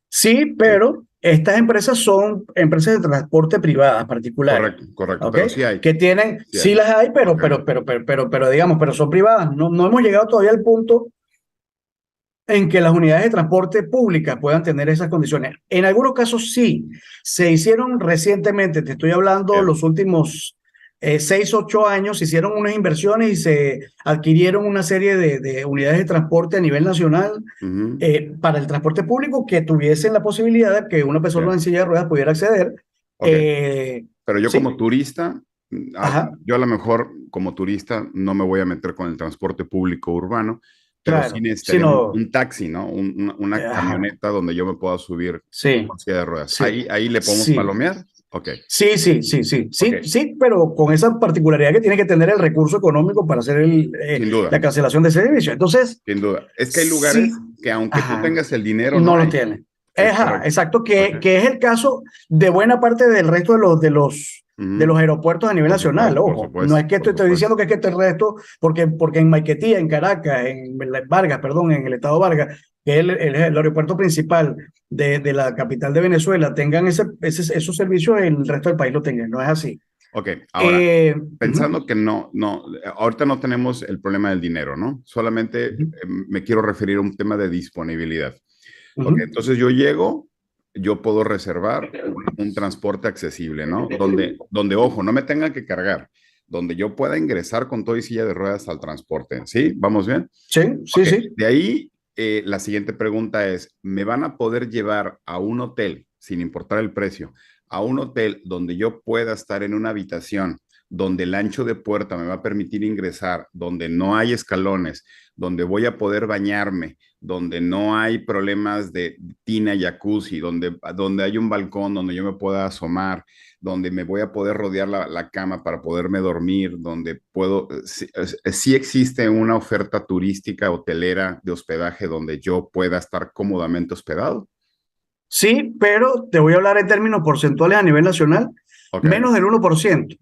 Sí, pero estas empresas son empresas de transporte privadas particulares, Correcto, correcto, ¿ok? pero sí hay, Que tienen, sí sí hay. las hay, Ok. pero digamos, pero son privadas. No, no hemos llegado todavía al punto en que las unidades de transporte públicas puedan tener esas condiciones. En algunos casos sí, se hicieron recientemente, te estoy hablando Bien. los últimos 6, 8 años, se hicieron unas inversiones y se adquirieron una serie de unidades de transporte a nivel nacional Ujú. para el transporte público que tuviesen la posibilidad de que una persona en Bien. silla de ruedas pudiera acceder. Ok. Eh, Pero yo como sí, turista, ajá, yo a lo mejor como turista no me voy a meter con el transporte público urbano, pero sí claro, necesitaría sino, un taxi, ¿no? Una ajá, camioneta donde yo me pueda subir sí, con silla de ruedas. sí, Ahí le podemos sí. palomear. Ok, Sí, sí, sí, sí, ok, sí, sí, pero con esa particularidad que tiene que tener el recurso económico para hacer sin duda, la cancelación de ese servicio. Entonces, sin duda. Es que hay sí, lugares que aunque tú ajá, tengas el dinero, no no lo hay. tiene. Es Ajá, correcto. exacto, Ok. que es el caso de buena parte del resto de los Ujú. aeropuertos a nivel nacional. Por Ojo, no supuesto, es que por estoy supuesto. diciendo que es que el resto, porque en Maiquetía, en Caracas, en Vargas, perdón, en el estado Vargas, que es el aeropuerto principal de la capital de Venezuela, tengan esos servicios, el resto del país lo tengan. No es así. Ok, ahora, Ujú, pensando que ahorita no tenemos el problema del dinero, ¿no? Solamente ujú, me quiero referir a un tema de disponibilidad. Ok, ujú. entonces yo llego, yo puedo reservar un transporte accesible, ¿no? Ojo, no me tengan que cargar, donde yo pueda ingresar con todo y silla de ruedas al transporte, ¿sí? ¿Vamos bien? Sí, sí, Ok, sí. de ahí la siguiente pregunta es, ¿me van a poder llevar a un hotel, sin importar el precio, a un hotel donde yo pueda estar en una habitación, donde el ancho de puerta me va a permitir ingresar, donde no hay escalones, donde voy a poder bañarme, donde no hay problemas de tina, jacuzzi, donde hay un balcón donde yo me pueda asomar, donde me voy a poder rodear la cama para poderme dormir, donde puedo, sí existe una oferta turística, hotelera, de hospedaje donde yo pueda estar cómodamente hospedado? Sí, pero te voy a hablar en términos porcentuales a nivel nacional, Ok, menos del 1%.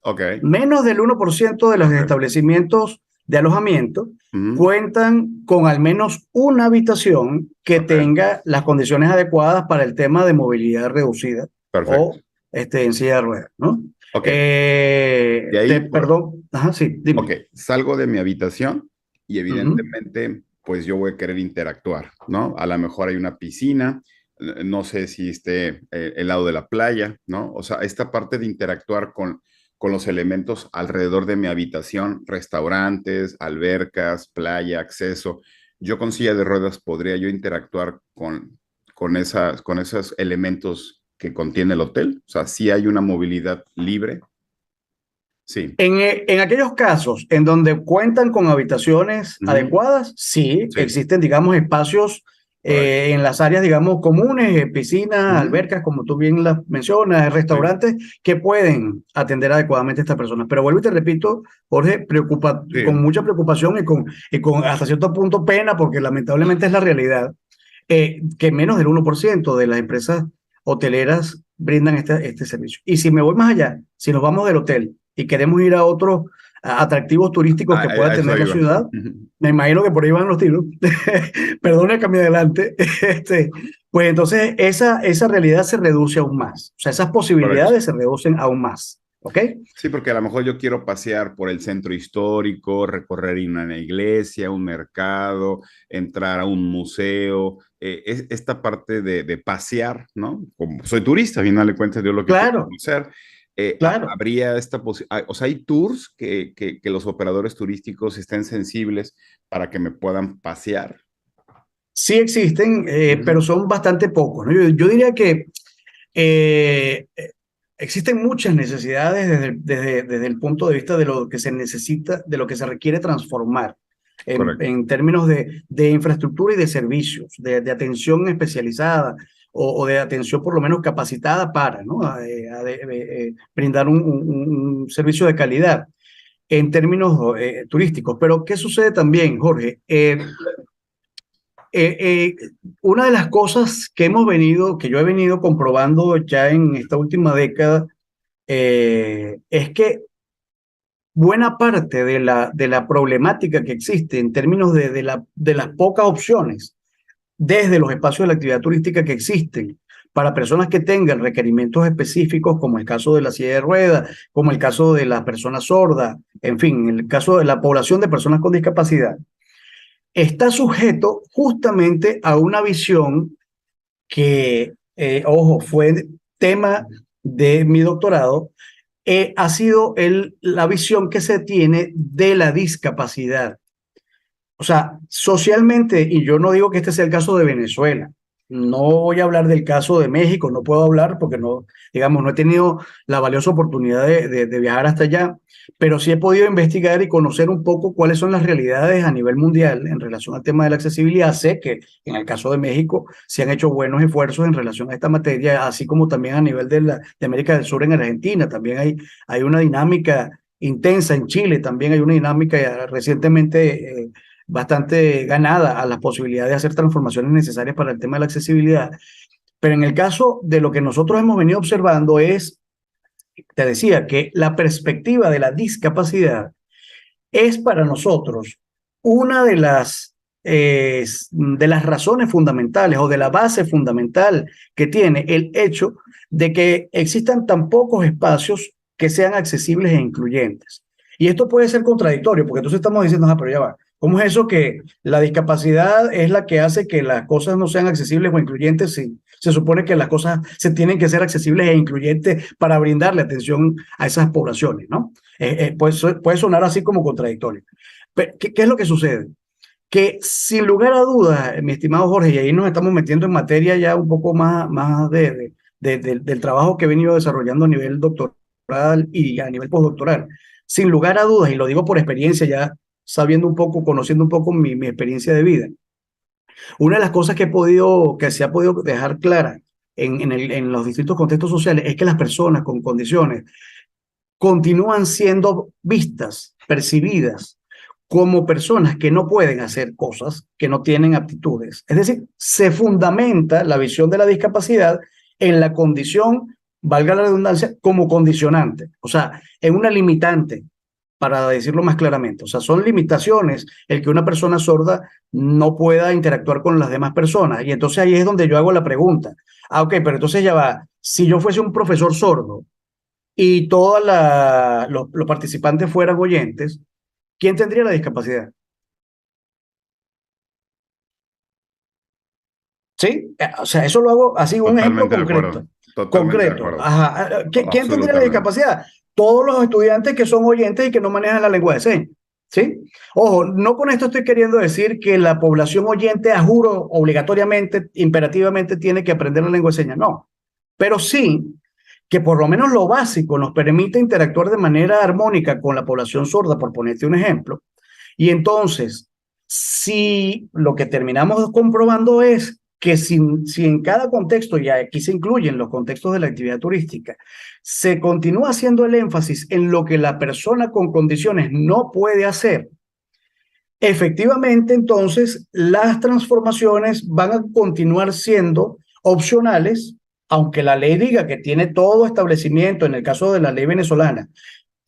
ok, Menos del 1% de los ok. establecimientos de alojamiento Ujú. cuentan con al menos una habitación que Ok, tenga las condiciones adecuadas para el tema de movilidad reducida perfecto. o en silla de ruedas, ¿no? Ok, de ahí, Perdón, ajá, sí, ok, dime. salgo de mi habitación y Ujú. evidentemente, pues yo voy a querer interactuar, ¿no? A lo mejor hay una piscina, no sé si esté el lado de la playa, ¿no? O sea, esta parte de interactuar con los elementos alrededor de mi habitación, restaurantes, albercas, playa, acceso. Yo con silla de ruedas podría yo interactuar con esos elementos que contiene el hotel? O sea, ¿sí hay una movilidad libre? Sí. En aquellos casos en donde cuentan con habitaciones Ujú. adecuadas, sí, Sí, existen, digamos, espacios correcto. en las áreas, digamos, comunes, piscinas, Ujú. albercas, como tú bien las mencionas, Sí, restaurantes que pueden atender adecuadamente a estas personas. Pero vuelvo y te repito, Jorge, con sí, mucha preocupación y con hasta cierto punto pena, porque lamentablemente es la realidad, que menos del 1% de las empresas hoteleras brindan este servicio. Y si me voy más allá, si nos vamos del hotel y queremos ir a otros atractivos turísticos que pueda a tener eso la iba. ciudad, Ujú. me imagino que por ahí van los tiros, perdone que me adelante, pues entonces esa realidad se reduce aún más, o sea, esas Correcto. posibilidades se reducen aún más, ¿ok? Sí, porque a lo mejor yo quiero pasear por el centro histórico, recorrer una iglesia, un mercado, entrar a un museo, esta parte de pasear, ¿no? Como soy turista, al final de cuentas, yo lo que quiero Claro, conocer. claro. Habría esta posibilidad, o sea, hay tours que los operadores turísticos estén sensibles para que me puedan pasear. Sí existen, pero Ujú. son bastante pocos, ¿no? Yo diría que Eh, existen muchas necesidades desde el punto de vista de lo que se necesita, de lo que se requiere transformar Correcto. en términos de infraestructura y de servicios, de atención especializada o de atención por lo menos capacitada para, ¿no? Brindar un servicio de calidad en términos turísticos. Pero ¿qué sucede también, Jorge? Eh, eh, una de las cosas que yo he venido comprobando ya en esta última década, es que buena parte de la problemática que existe en términos de las pocas opciones desde los espacios de la actividad turística que existen para personas que tengan requerimientos específicos, como el caso de la silla de ruedas, como el caso de las personas sordas, en fin, el caso de la población de personas con discapacidad, está sujeto justamente a una visión que, ojo, fue tema de mi doctorado, ha sido la visión que se tiene de la discapacidad. O sea, socialmente, y yo no digo que este sea el caso de Venezuela, no voy a hablar del caso de México, no puedo hablar porque no, digamos, no he tenido la valiosa oportunidad de viajar hasta allá, pero sí he podido investigar y conocer un poco cuáles son las realidades a nivel mundial en relación al tema de la accesibilidad. Sé que en el caso de México se han hecho buenos esfuerzos en relación a esta materia, así como también a nivel de América del Sur en Argentina, también hay una dinámica intensa en Chile, también hay una dinámica recientemente bastante ganada a las posibilidades de hacer transformaciones necesarias para el tema de la accesibilidad. Pero en el caso de lo que nosotros hemos venido observando es, te decía, que la perspectiva de la discapacidad es para nosotros una de las razones fundamentales o de la base fundamental que tiene el hecho de que existan tan pocos espacios que sean accesibles e incluyentes. Y esto puede ser contradictorio, porque entonces estamos diciendo, pero ya va, ¿cómo es eso que la discapacidad es la que hace que las cosas no sean accesibles o incluyentes? Si se supone que las cosas se tienen que ser accesibles e incluyentes para brindarle atención a esas poblaciones, ¿no? Puede sonar así como contradictorio. Pero, ¿qué es lo que sucede? Que sin lugar a dudas, mi estimado Jorge, y ahí nos estamos metiendo en materia ya un poco más del trabajo que he venido desarrollando a nivel doctoral y a nivel postdoctoral, sin lugar a dudas, y lo digo por experiencia, ya sabiendo un poco, conociendo un poco mi experiencia de vida, una de las cosas que se ha podido dejar clara en los distintos contextos sociales es que las personas con condiciones continúan siendo vistas, percibidas como personas que no pueden hacer cosas, que no tienen aptitudes. Es decir, se fundamenta la visión de la discapacidad en la condición, valga la redundancia, como condicionante, o sea, en una limitante, para decirlo más claramente. O sea, son limitaciones el que una persona sorda no pueda interactuar con las demás personas. Y entonces ahí es donde yo hago la pregunta. Ok, pero entonces ya va, si yo fuese un profesor sordo, y todos los participantes fueran oyentes, ¿quién tendría la discapacidad? ¿Sí? O sea, eso lo hago así, un ejemplo Totalmente de concreto. acuerdo. Totalmente de Concreto. acuerdo. Ajá. ¿Quién tendría la Absolutamente. discapacidad? Todos los estudiantes que son oyentes y que no manejan la lengua de señas. ¿Sí? Ojo, no con esto estoy queriendo decir que la población oyente, a juro, obligatoriamente, imperativamente, tiene que aprender la lengua de señas. No. pero sí que por lo menos lo básico nos permite interactuar de manera armónica con la población sorda, por ponerte un ejemplo. Y entonces, si lo que terminamos comprobando es que si en cada contexto, y aquí se incluyen los contextos de la actividad turística, se continúa haciendo el énfasis en lo que la persona con condiciones no puede hacer, efectivamente, entonces, las transformaciones van a continuar siendo opcionales, aunque la ley diga que tiene todo establecimiento, en el caso de la ley venezolana,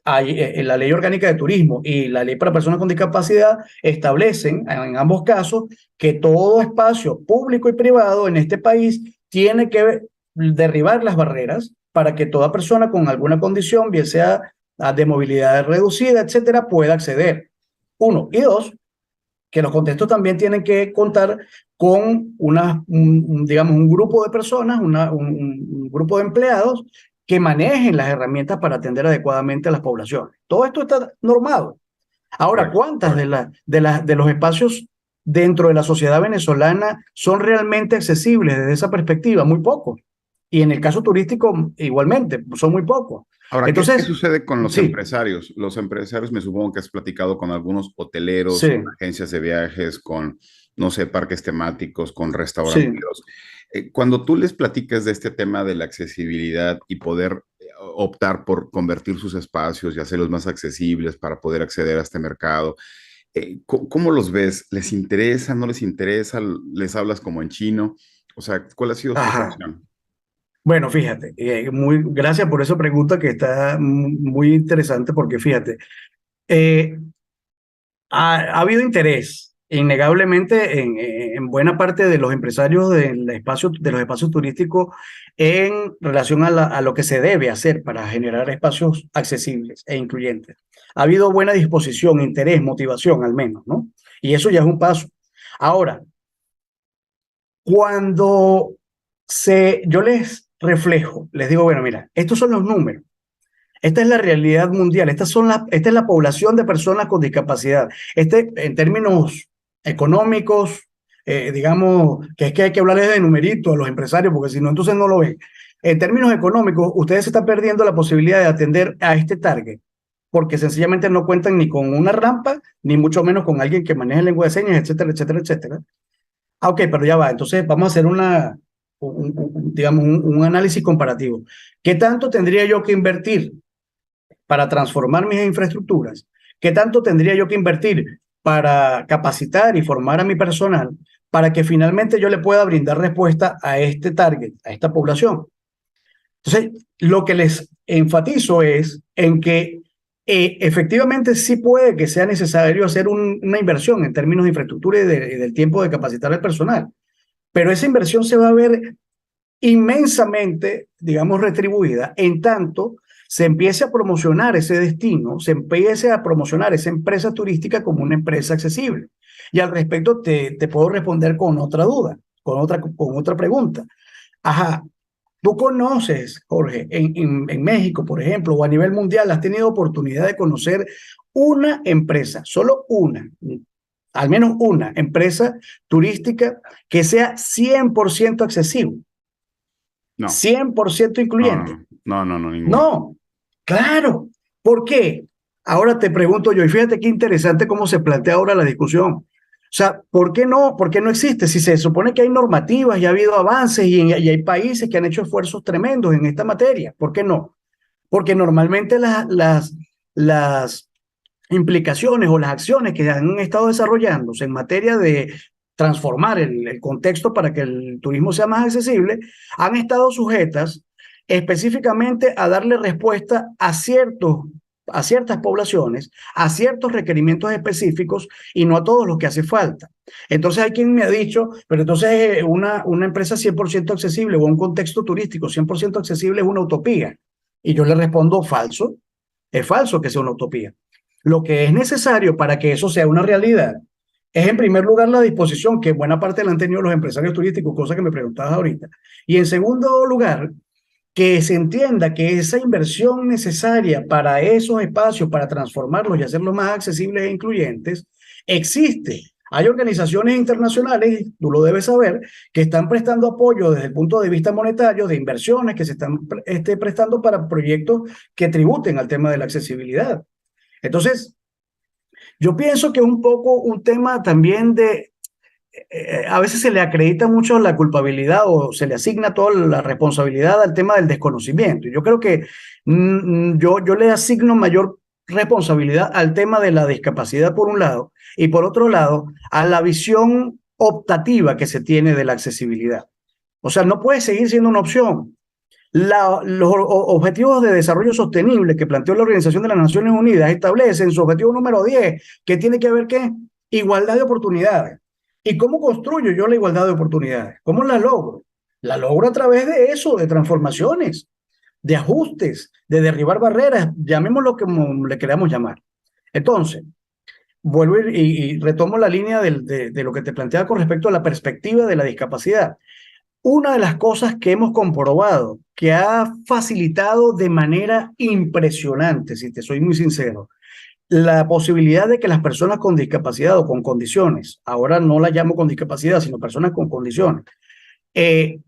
hay, la ley orgánica de turismo y la ley para personas con discapacidad establecen en ambos casos que todo espacio público y privado en este país tiene que derribar las barreras para que toda persona con alguna condición, bien sea de movilidad reducida, etcétera, pueda acceder. Uno. Y dos, que los contextos también tienen que contar con digamos, un grupo de personas, un grupo de empleados que manejen las herramientas para atender adecuadamente a las poblaciones. Todo esto está normado. Ahora, Correcto, ¿cuántas correcto. de los espacios dentro de la sociedad venezolana son realmente accesibles desde esa perspectiva? Muy pocos. Y en el caso turístico, igualmente, son muy pocos. Ahora, ¿qué Entonces, sucede con los sí, empresarios? Los empresarios, me supongo que has platicado con algunos hoteleros, con sí, agencias de viajes, con, no sé, parques temáticos, con sí. restauranteros. Cuando tú les platicas de este tema de la accesibilidad y poder optar por convertir sus espacios y hacerlos más accesibles para poder acceder a este mercado, ¿cómo los ves? ¿Les interesa? ¿No les interesa? ¿Les hablas como en chino? O sea, ¿cuál ha sido su Ajá. reacción? Bueno, fíjate, gracias por esa pregunta que está muy interesante porque fíjate, eh, ha habido interés innegablemente en buena parte de los empresarios de los espacios turísticos en relación a lo que se debe hacer para generar espacios accesibles e incluyentes. Ha habido buena disposición, interés, motivación al menos, ¿no? Y eso ya es un paso. Ahora, cuando yo les reflejo, les digo, bueno, mira, estos son los números. Esta es la realidad mundial. Esta es la población de personas con discapacidad. En términos económicos, digamos, que es que hay que hablarles de numeritos a los empresarios, porque si no, entonces no lo ven. En términos económicos, ustedes se están perdiendo la posibilidad de atender a este target, porque sencillamente no cuentan ni con una rampa, ni mucho menos con alguien que maneje lengua de señas, etcétera, etcétera, etcétera. Ah, ok, pero ya va. Entonces vamos a hacer digamos, un análisis comparativo. ¿Qué tanto tendría yo que invertir para transformar mis infraestructuras? ¿Qué tanto tendría yo que invertir para capacitar y formar a mi personal para que finalmente yo le pueda brindar respuesta a este target, a esta población? Entonces, lo que les enfatizo es en que efectivamente sí puede que sea necesario hacer una inversión en términos de infraestructura y del tiempo de capacitar al personal, pero esa inversión se va a ver inmensamente, digamos, retribuida en tanto se empiece a promocionar ese destino, se empiece a promocionar esa empresa turística como una empresa accesible. Y al respecto te puedo responder con otra duda, con otra pregunta. Ajá, tú conoces, Jorge, en México, por ejemplo, o a nivel mundial, has tenido oportunidad de conocer una empresa, solo una, al menos una empresa turística que sea 100% accesible, No, 100% no, incluyente. no, no, no, no, ninguna. No, claro. ¿Por qué? Ahora te pregunto yo, y fíjate qué interesante cómo se plantea ahora la discusión. O sea, ¿por qué no? ¿Por qué no existe? Si se supone que hay normativas y ha habido avances y hay países que han hecho esfuerzos tremendos en esta materia, ¿por qué no? Porque normalmente las implicaciones o las acciones que han estado desarrollándose en materia de transformar el contexto para que el turismo sea más accesible, han estado sujetas específicamente a darle respuesta a ciertas poblaciones, a ciertos requerimientos específicos y no a todos los que hace falta. Entonces hay quien me ha dicho, pero entonces una empresa 100% accesible o un contexto turístico 100% accesible es una utopía. Y yo le respondo falso, es falso que sea una utopía. Lo que es necesario para que eso sea una realidad es, en primer lugar, la disposición que buena parte la han tenido los empresarios turísticos, cosa que me preguntabas ahorita. Y en segundo lugar, que se entienda que esa inversión necesaria para esos espacios, para transformarlos y hacerlos más accesibles e incluyentes, existe. Hay organizaciones internacionales, tú lo debes saber, que están prestando apoyo desde el punto de vista monetario, de inversiones que se están prestando para proyectos que tributen al tema de la accesibilidad. Entonces, yo pienso que es un poco un tema también de, a veces se le acredita mucho la culpabilidad o se le asigna toda la responsabilidad al tema del desconocimiento. Yo creo que yo le asigno mayor responsabilidad al tema de la discapacidad por un lado y por otro lado a la visión optativa que se tiene de la accesibilidad. O sea, no puede seguir siendo una opción. Los objetivos de desarrollo sostenible que planteó la Organización de las Naciones Unidas establecen su objetivo número 10, que tiene que ver ¿qué? Igualdad de oportunidades. ¿Y cómo construyo yo la igualdad de oportunidades? ¿Cómo la logro? La logro a través de eso, de transformaciones, de ajustes, de derribar barreras, llamémoslo como le queramos llamar. Entonces, vuelvo y retomo la línea de lo que te planteaba con respecto a la perspectiva de la discapacidad. Una de las cosas que hemos comprobado que ha facilitado de manera impresionante, si te soy muy sincero, la posibilidad de que las personas con discapacidad o con condiciones, ahora no la llamo con discapacidad, sino personas con condiciones,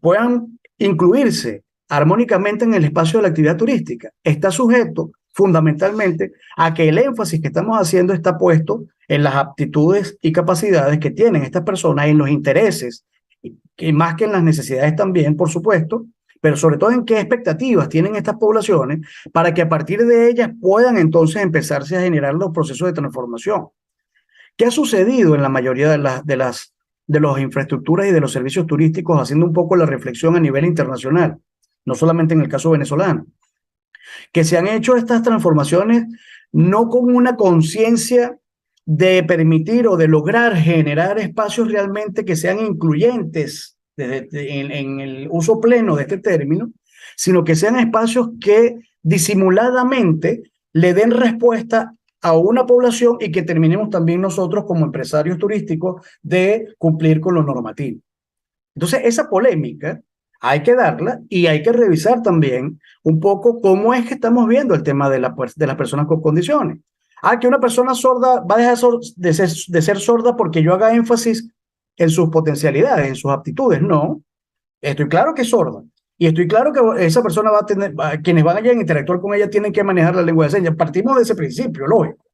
puedan incluirse armónicamente en el espacio de la actividad turística, está sujeto fundamentalmente a que el énfasis que estamos haciendo está puesto en las aptitudes y capacidades que tienen estas personas, en los intereses, y más que en las necesidades también, por supuesto, pero sobre todo en qué expectativas tienen estas poblaciones para que a partir de ellas puedan entonces empezarse a generar los procesos de transformación. ¿Qué ha sucedido en la mayoría de las infraestructuras y de los servicios turísticos, haciendo un poco la reflexión a nivel internacional, no solamente en el caso venezolano? Que se han hecho estas transformaciones no con una conciencia de permitir o de lograr generar espacios realmente que sean incluyentes en el uso pleno de este término, sino que sean espacios que disimuladamente le den respuesta a una población y que terminemos también nosotros como empresarios turísticos de cumplir con lo normativo. Entonces, esa polémica hay que darla y hay que revisar también un poco cómo es que estamos viendo el tema de las personas con condiciones. Que una persona sorda va a dejar de ser sorda porque yo haga énfasis en sus potencialidades, en sus aptitudes. No, estoy claro que es sorda. Y estoy claro que esa persona va a tener, quienes van a interactuar con ella tienen que manejar la lengua de señas. Partimos de ese principio, lógico.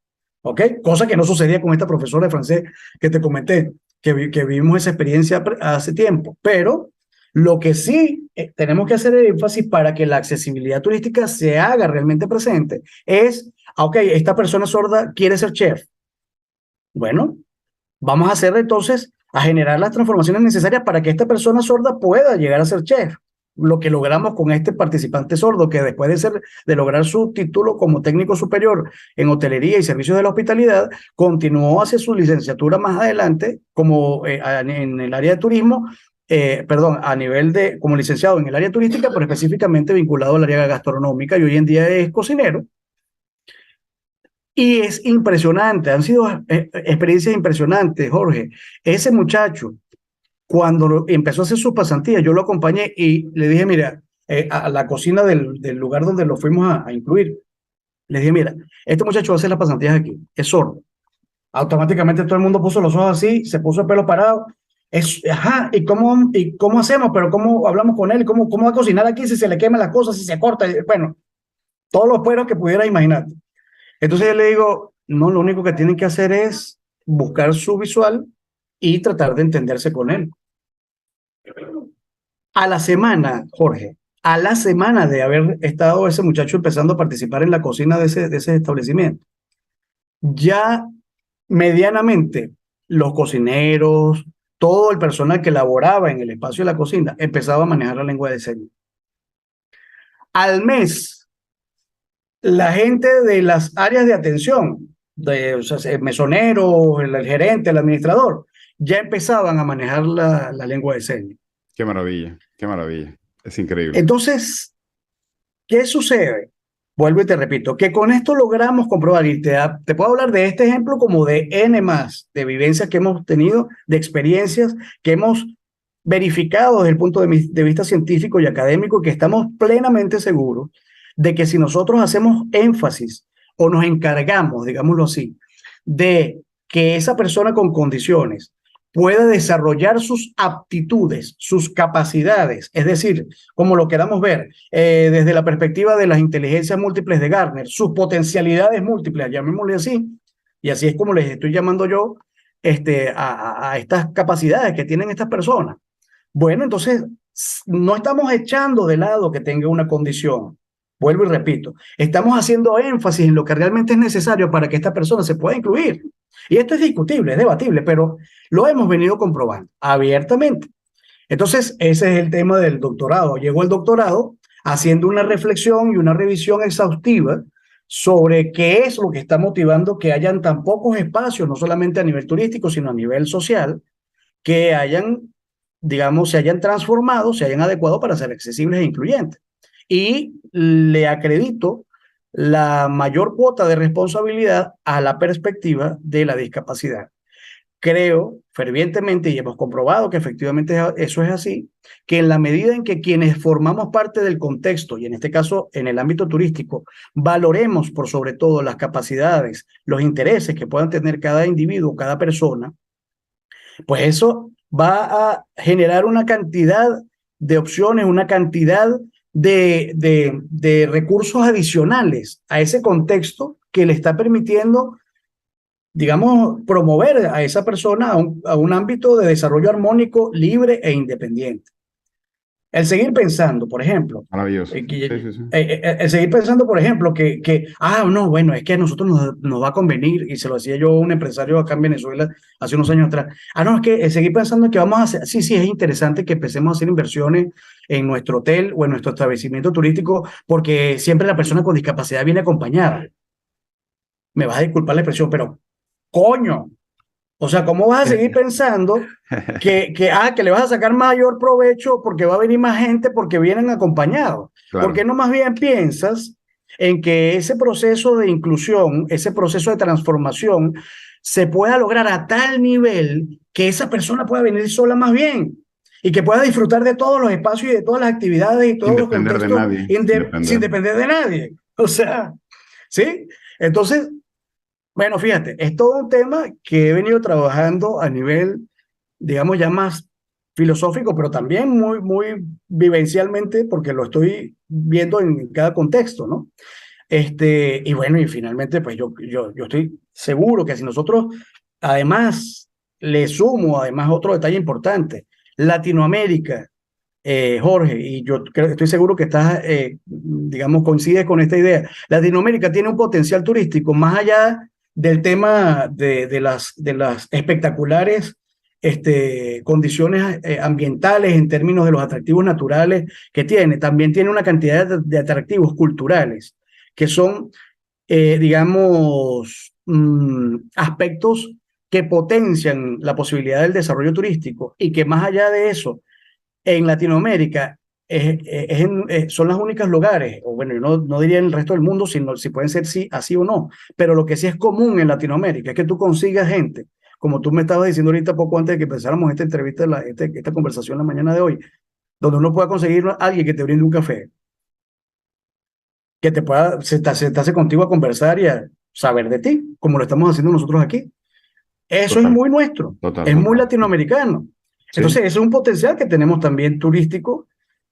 ¿Ok? Cosa que no sucedía con esta profesora de francés que te comenté, que vivimos esa experiencia hace tiempo. Pero lo que sí tenemos que hacer énfasis para que la accesibilidad turística se haga realmente presente es, ok, esta persona sorda quiere ser chef. Bueno, vamos a hacer entonces a generar las transformaciones necesarias para que esta persona sorda pueda llegar a ser chef. Lo que logramos con este participante sordo, que después de lograr su título como técnico superior en hotelería y servicios de la hospitalidad, continuó hacia su licenciatura más adelante como en el área de turismo, a nivel de, como licenciado en el área turística, pero específicamente vinculado al área gastronómica, y hoy en día es cocinero. Y es impresionante, han sido experiencias impresionantes, Jorge. Ese muchacho, cuando empezó a hacer sus pasantías, yo lo acompañé y le dije, mira, a la cocina del lugar donde lo fuimos a incluir, le dije, mira, este muchacho va a hacer las pasantías aquí, es sordo. Automáticamente todo el mundo puso los ojos así, se puso el pelo parado. ¿Y cómo hacemos? Pero ¿cómo hablamos con él? ¿Cómo va a cocinar aquí si se le queman las cosas, si se corta? Bueno, todos los peros que pudiera imaginar. Entonces yo le digo, no, lo único que tienen que hacer es buscar su visual y tratar de entenderse con él. A la semana, Jorge, a la semana de haber estado ese muchacho empezando a participar en la cocina de ese establecimiento, ya medianamente los cocineros, todo el personal que laboraba en el espacio de la cocina empezaba a manejar la lengua de señas. Al mes, la gente de las áreas de atención, el mesonero, el gerente, el administrador, ya empezaban a manejar la lengua de señas. Qué maravilla, qué maravilla. Es increíble. Entonces, ¿qué sucede? Vuelvo y te repito, que con esto logramos comprobar, y te puedo hablar de este ejemplo como de N más, de vivencias que hemos tenido, de experiencias que hemos verificado desde el punto de vista científico y académico, que estamos plenamente seguros de que si nosotros hacemos énfasis o nos encargamos, digámoslo así, de que esa persona con condiciones pueda desarrollar sus aptitudes, sus capacidades, es decir, como lo queramos ver, desde la perspectiva de las inteligencias múltiples de Gartner, sus potencialidades múltiples, llamémosle así, y así es como les estoy llamando yo a estas capacidades que tienen estas personas. Bueno, entonces no estamos echando de lado que tenga una condición. Vuelvo y repito, estamos haciendo énfasis en lo que realmente es necesario para que esta persona se pueda incluir. Y esto es discutible, es debatible, pero lo hemos venido comprobando abiertamente. Entonces, ese es el tema del doctorado. Llegó el doctorado haciendo una reflexión y una revisión exhaustiva sobre qué es lo que está motivando que hayan tan pocos espacios, no solamente a nivel turístico, sino a nivel social, que hayan, digamos, se hayan transformado, se hayan adecuado para ser accesibles e incluyentes. Y le acredito la mayor cuota de responsabilidad a la perspectiva de la discapacidad. Creo fervientemente, y hemos comprobado que efectivamente eso es así, que en la medida en que quienes formamos parte del contexto, y en este caso en el ámbito turístico, valoremos por sobre todo las capacidades, los intereses que puedan tener cada individuo, cada persona, pues eso va a generar una cantidad de opciones, una cantidad de recursos adicionales a ese contexto que le está permitiendo, digamos, promover a esa persona a un ámbito de desarrollo armónico, libre e independiente. El seguir pensando, por ejemplo, Maravilloso. Sí, sí, sí. el seguir pensando, por ejemplo, no, bueno, es que a nosotros nos va a convenir, y se lo decía yo a un empresario acá en Venezuela hace unos años atrás, no, es que seguir pensando que vamos a hacer, sí, sí, es interesante que empecemos a hacer inversiones en nuestro hotel o en nuestro establecimiento turístico, porque siempre la persona con discapacidad viene acompañada. Me vas a disculpar la expresión, pero coño, o sea, ¿cómo vas a seguir pensando que le vas a sacar mayor provecho porque va a venir más gente porque vienen acompañados? Claro. ¿Por qué no más bien piensas en que ese proceso de inclusión, ese proceso de transformación, se pueda lograr a tal nivel que esa persona pueda venir sola más bien y que pueda disfrutar de todos los espacios y de todas las actividades y Sin todos los depender de contextos nadie. sin depender de nadie? O sea, ¿sí? Entonces, bueno, fíjate, es todo un tema que he venido trabajando a nivel, digamos, ya más filosófico, pero también muy vivencialmente, porque lo estoy viendo en cada contexto, ¿no? Y bueno, y finalmente, pues yo estoy seguro que si nosotros, además, le sumo, además, otro detalle importante, Latinoamérica, Jorge, y yo estoy seguro que estás, digamos, coincides con esta idea. Latinoamérica tiene un potencial turístico más allá del tema de las espectaculares condiciones ambientales en términos de los atractivos naturales que tiene. También tiene una cantidad de atractivos culturales que son, digamos, aspectos que potencian la posibilidad del desarrollo turístico y que más allá de eso, en Latinoamérica son los únicos lugares, o bueno, yo no diría en el resto del mundo, sino si pueden ser sí, así o no, pero lo que sí es común en Latinoamérica es que tú consigas gente, como tú me estabas diciendo ahorita poco antes de que empezáramos esta entrevista, esta conversación la mañana de hoy, donde uno pueda conseguir a alguien que te brinde un café, que te pueda sentarse contigo a conversar y a saber de ti, como lo estamos haciendo nosotros aquí. Eso es Total, muy nuestro, total, es muy total. latinoamericano. Sí, Entonces, ese es un potencial que tenemos también turístico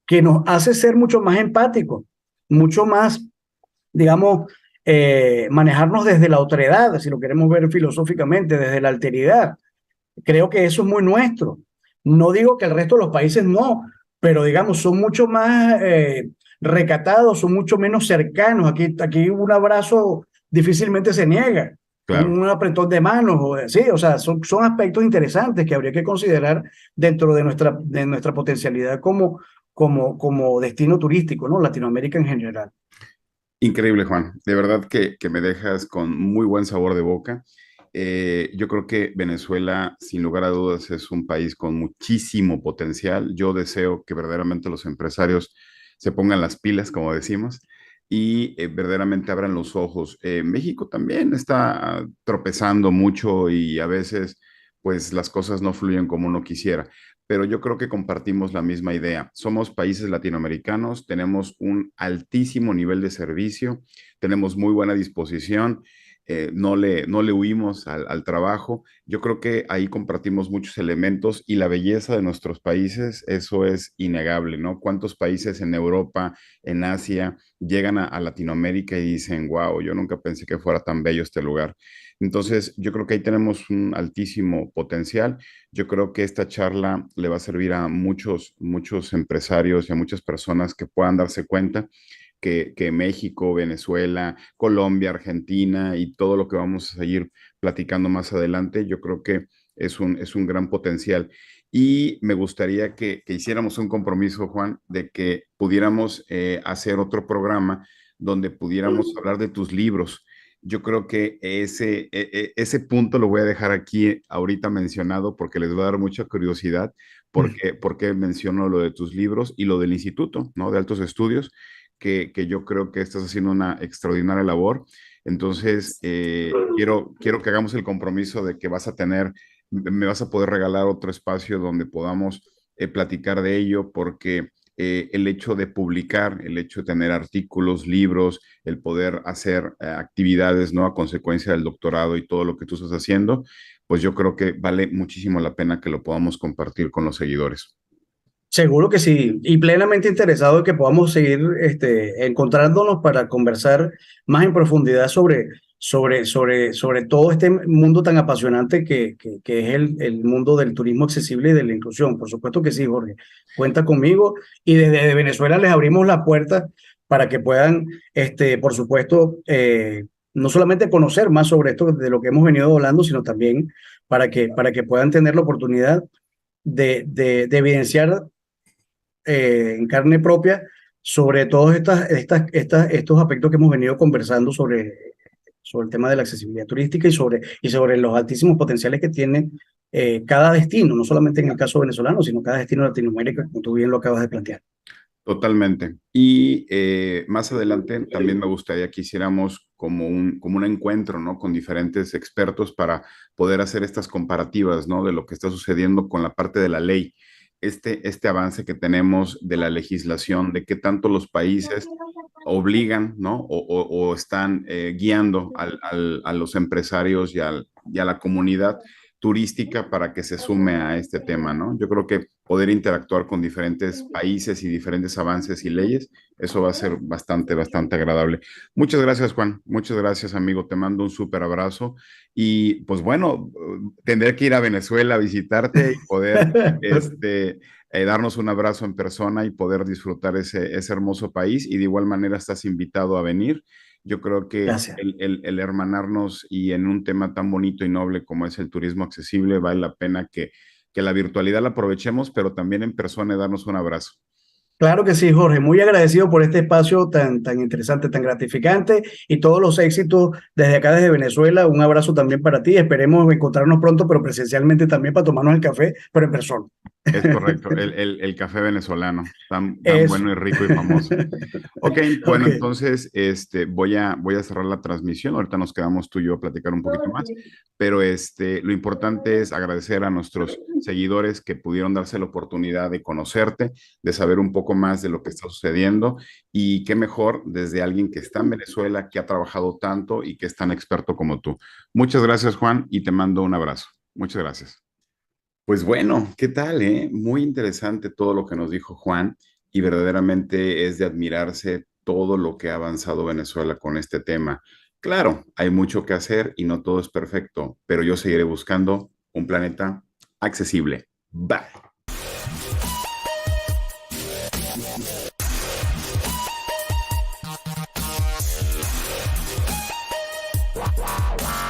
que nos hace ser mucho más empáticos, mucho más, digamos, manejarnos desde la otredad, si lo queremos ver filosóficamente, desde la alteridad. Creo que eso es muy nuestro. No digo que el resto de los países no, pero digamos, son mucho más recatados, son mucho menos cercanos. Aquí un abrazo difícilmente se niega, claro. un apretón de manos, sí, o sea, son aspectos interesantes que habría que considerar dentro de nuestra potencialidad como destino turístico, ¿no? Latinoamérica en general. Increíble, Juan. De verdad que me dejas con muy buen sabor de boca. Yo creo que Venezuela, sin lugar a dudas, es un país con muchísimo potencial. Yo deseo que verdaderamente los empresarios se pongan las pilas, como decimos, y verdaderamente abran los ojos. México también está tropezando mucho y a veces, pues, las cosas no fluyen como uno quisiera, pero yo creo que compartimos la misma idea. Somos países latinoamericanos, tenemos un altísimo nivel de servicio, tenemos muy buena disposición. no le huimos al trabajo. Yo creo que ahí compartimos muchos elementos y la belleza de nuestros países, eso es innegable, ¿no? ¿Cuántos países en Europa, en Asia, llegan a Latinoamérica y dicen, wow, yo nunca pensé que fuera tan bello este lugar? Entonces, yo creo que ahí tenemos un altísimo potencial. Yo creo que esta charla le va a servir a muchos empresarios y a muchas personas que puedan darse cuenta que México, Venezuela, Colombia, Argentina y todo lo que vamos a seguir platicando más adelante, yo creo que es un gran potencial. Y me gustaría que hiciéramos un compromiso, Juan, de que pudiéramos hacer otro programa donde pudiéramos hablar de tus libros. Yo creo que ese punto lo voy a dejar aquí ahorita mencionado porque les va a dar mucha curiosidad porque menciono lo de tus libros y lo del instituto, ¿no? De altos estudios, que yo creo que estás haciendo una extraordinaria labor. Entonces, quiero que hagamos el compromiso de que vas a tener, me vas a poder regalar otro espacio donde podamos platicar de ello, porque el hecho de publicar, el hecho de tener artículos, libros, el poder hacer actividades, ¿no? A consecuencia del doctorado y todo lo que tú estás haciendo, pues yo creo que vale muchísimo la pena que lo podamos compartir con los seguidores. Seguro que sí, y plenamente interesado en que podamos seguir encontrándonos para conversar más en profundidad sobre todo este mundo tan apasionante que es el mundo del turismo accesible y de la inclusión. Por supuesto que sí, Jorge, cuenta conmigo y desde Venezuela les abrimos las puertas para que puedan, por supuesto, no solamente conocer más sobre esto de lo que hemos venido hablando, sino también para que puedan tener la oportunidad de evidenciar en carne propia sobre todos estos aspectos que hemos venido conversando sobre el tema de la accesibilidad turística y sobre los altísimos potenciales que tiene cada destino, no solamente en el caso venezolano, sino cada destino de Latinoamérica, como tú bien lo acabas de plantear. Totalmente. Y más adelante también me gustaría que hiciéramos como un encuentro, ¿no? Con diferentes expertos para poder hacer estas comparativas, ¿no? De lo que está sucediendo con la parte de la ley, este avance que tenemos de la legislación, de qué tanto los países obligan, ¿no? O están guiando a los empresarios y a la comunidad turística para que se sume a este tema, ¿no? Yo creo que poder interactuar con diferentes países y diferentes avances y leyes, eso va a ser bastante agradable. Muchas gracias, Juan. Muchas gracias, amigo. Te mando un súper abrazo. Y pues bueno, tendré que ir a Venezuela a visitarte y poder darnos un abrazo en persona y poder disfrutar ese hermoso país. Y de igual manera estás invitado a venir. Yo creo que Gracias. el hermanarnos y en un tema tan bonito y noble como es el turismo accesible, vale la pena que la virtualidad la aprovechemos, pero también en persona y darnos un abrazo. Claro que sí, Jorge. Muy agradecido por este espacio tan interesante, tan gratificante y todos los éxitos desde acá, desde Venezuela. Un abrazo también para ti. Esperemos encontrarnos pronto, pero presencialmente también para tomarnos el café, pero en persona. Es correcto, el café venezolano, tan Eso. bueno y rico y famoso. Ok, bueno, Ok. entonces voy a cerrar la transmisión. Ahorita nos quedamos tú y yo a platicar un poquito más, pero lo importante es agradecer a nuestros seguidores que pudieron darse la oportunidad de conocerte, de saber un poco más de lo que está sucediendo y qué mejor desde alguien que está en Venezuela, que ha trabajado tanto y que es tan experto como tú. Muchas gracias, Juan, y te mando un abrazo. Muchas gracias. Pues bueno, ¿qué tal, Muy interesante todo lo que nos dijo Juan y verdaderamente es de admirarse todo lo que ha avanzado Venezuela con este tema. Claro, hay mucho que hacer y no todo es perfecto, pero yo seguiré buscando un planeta accesible. Bye.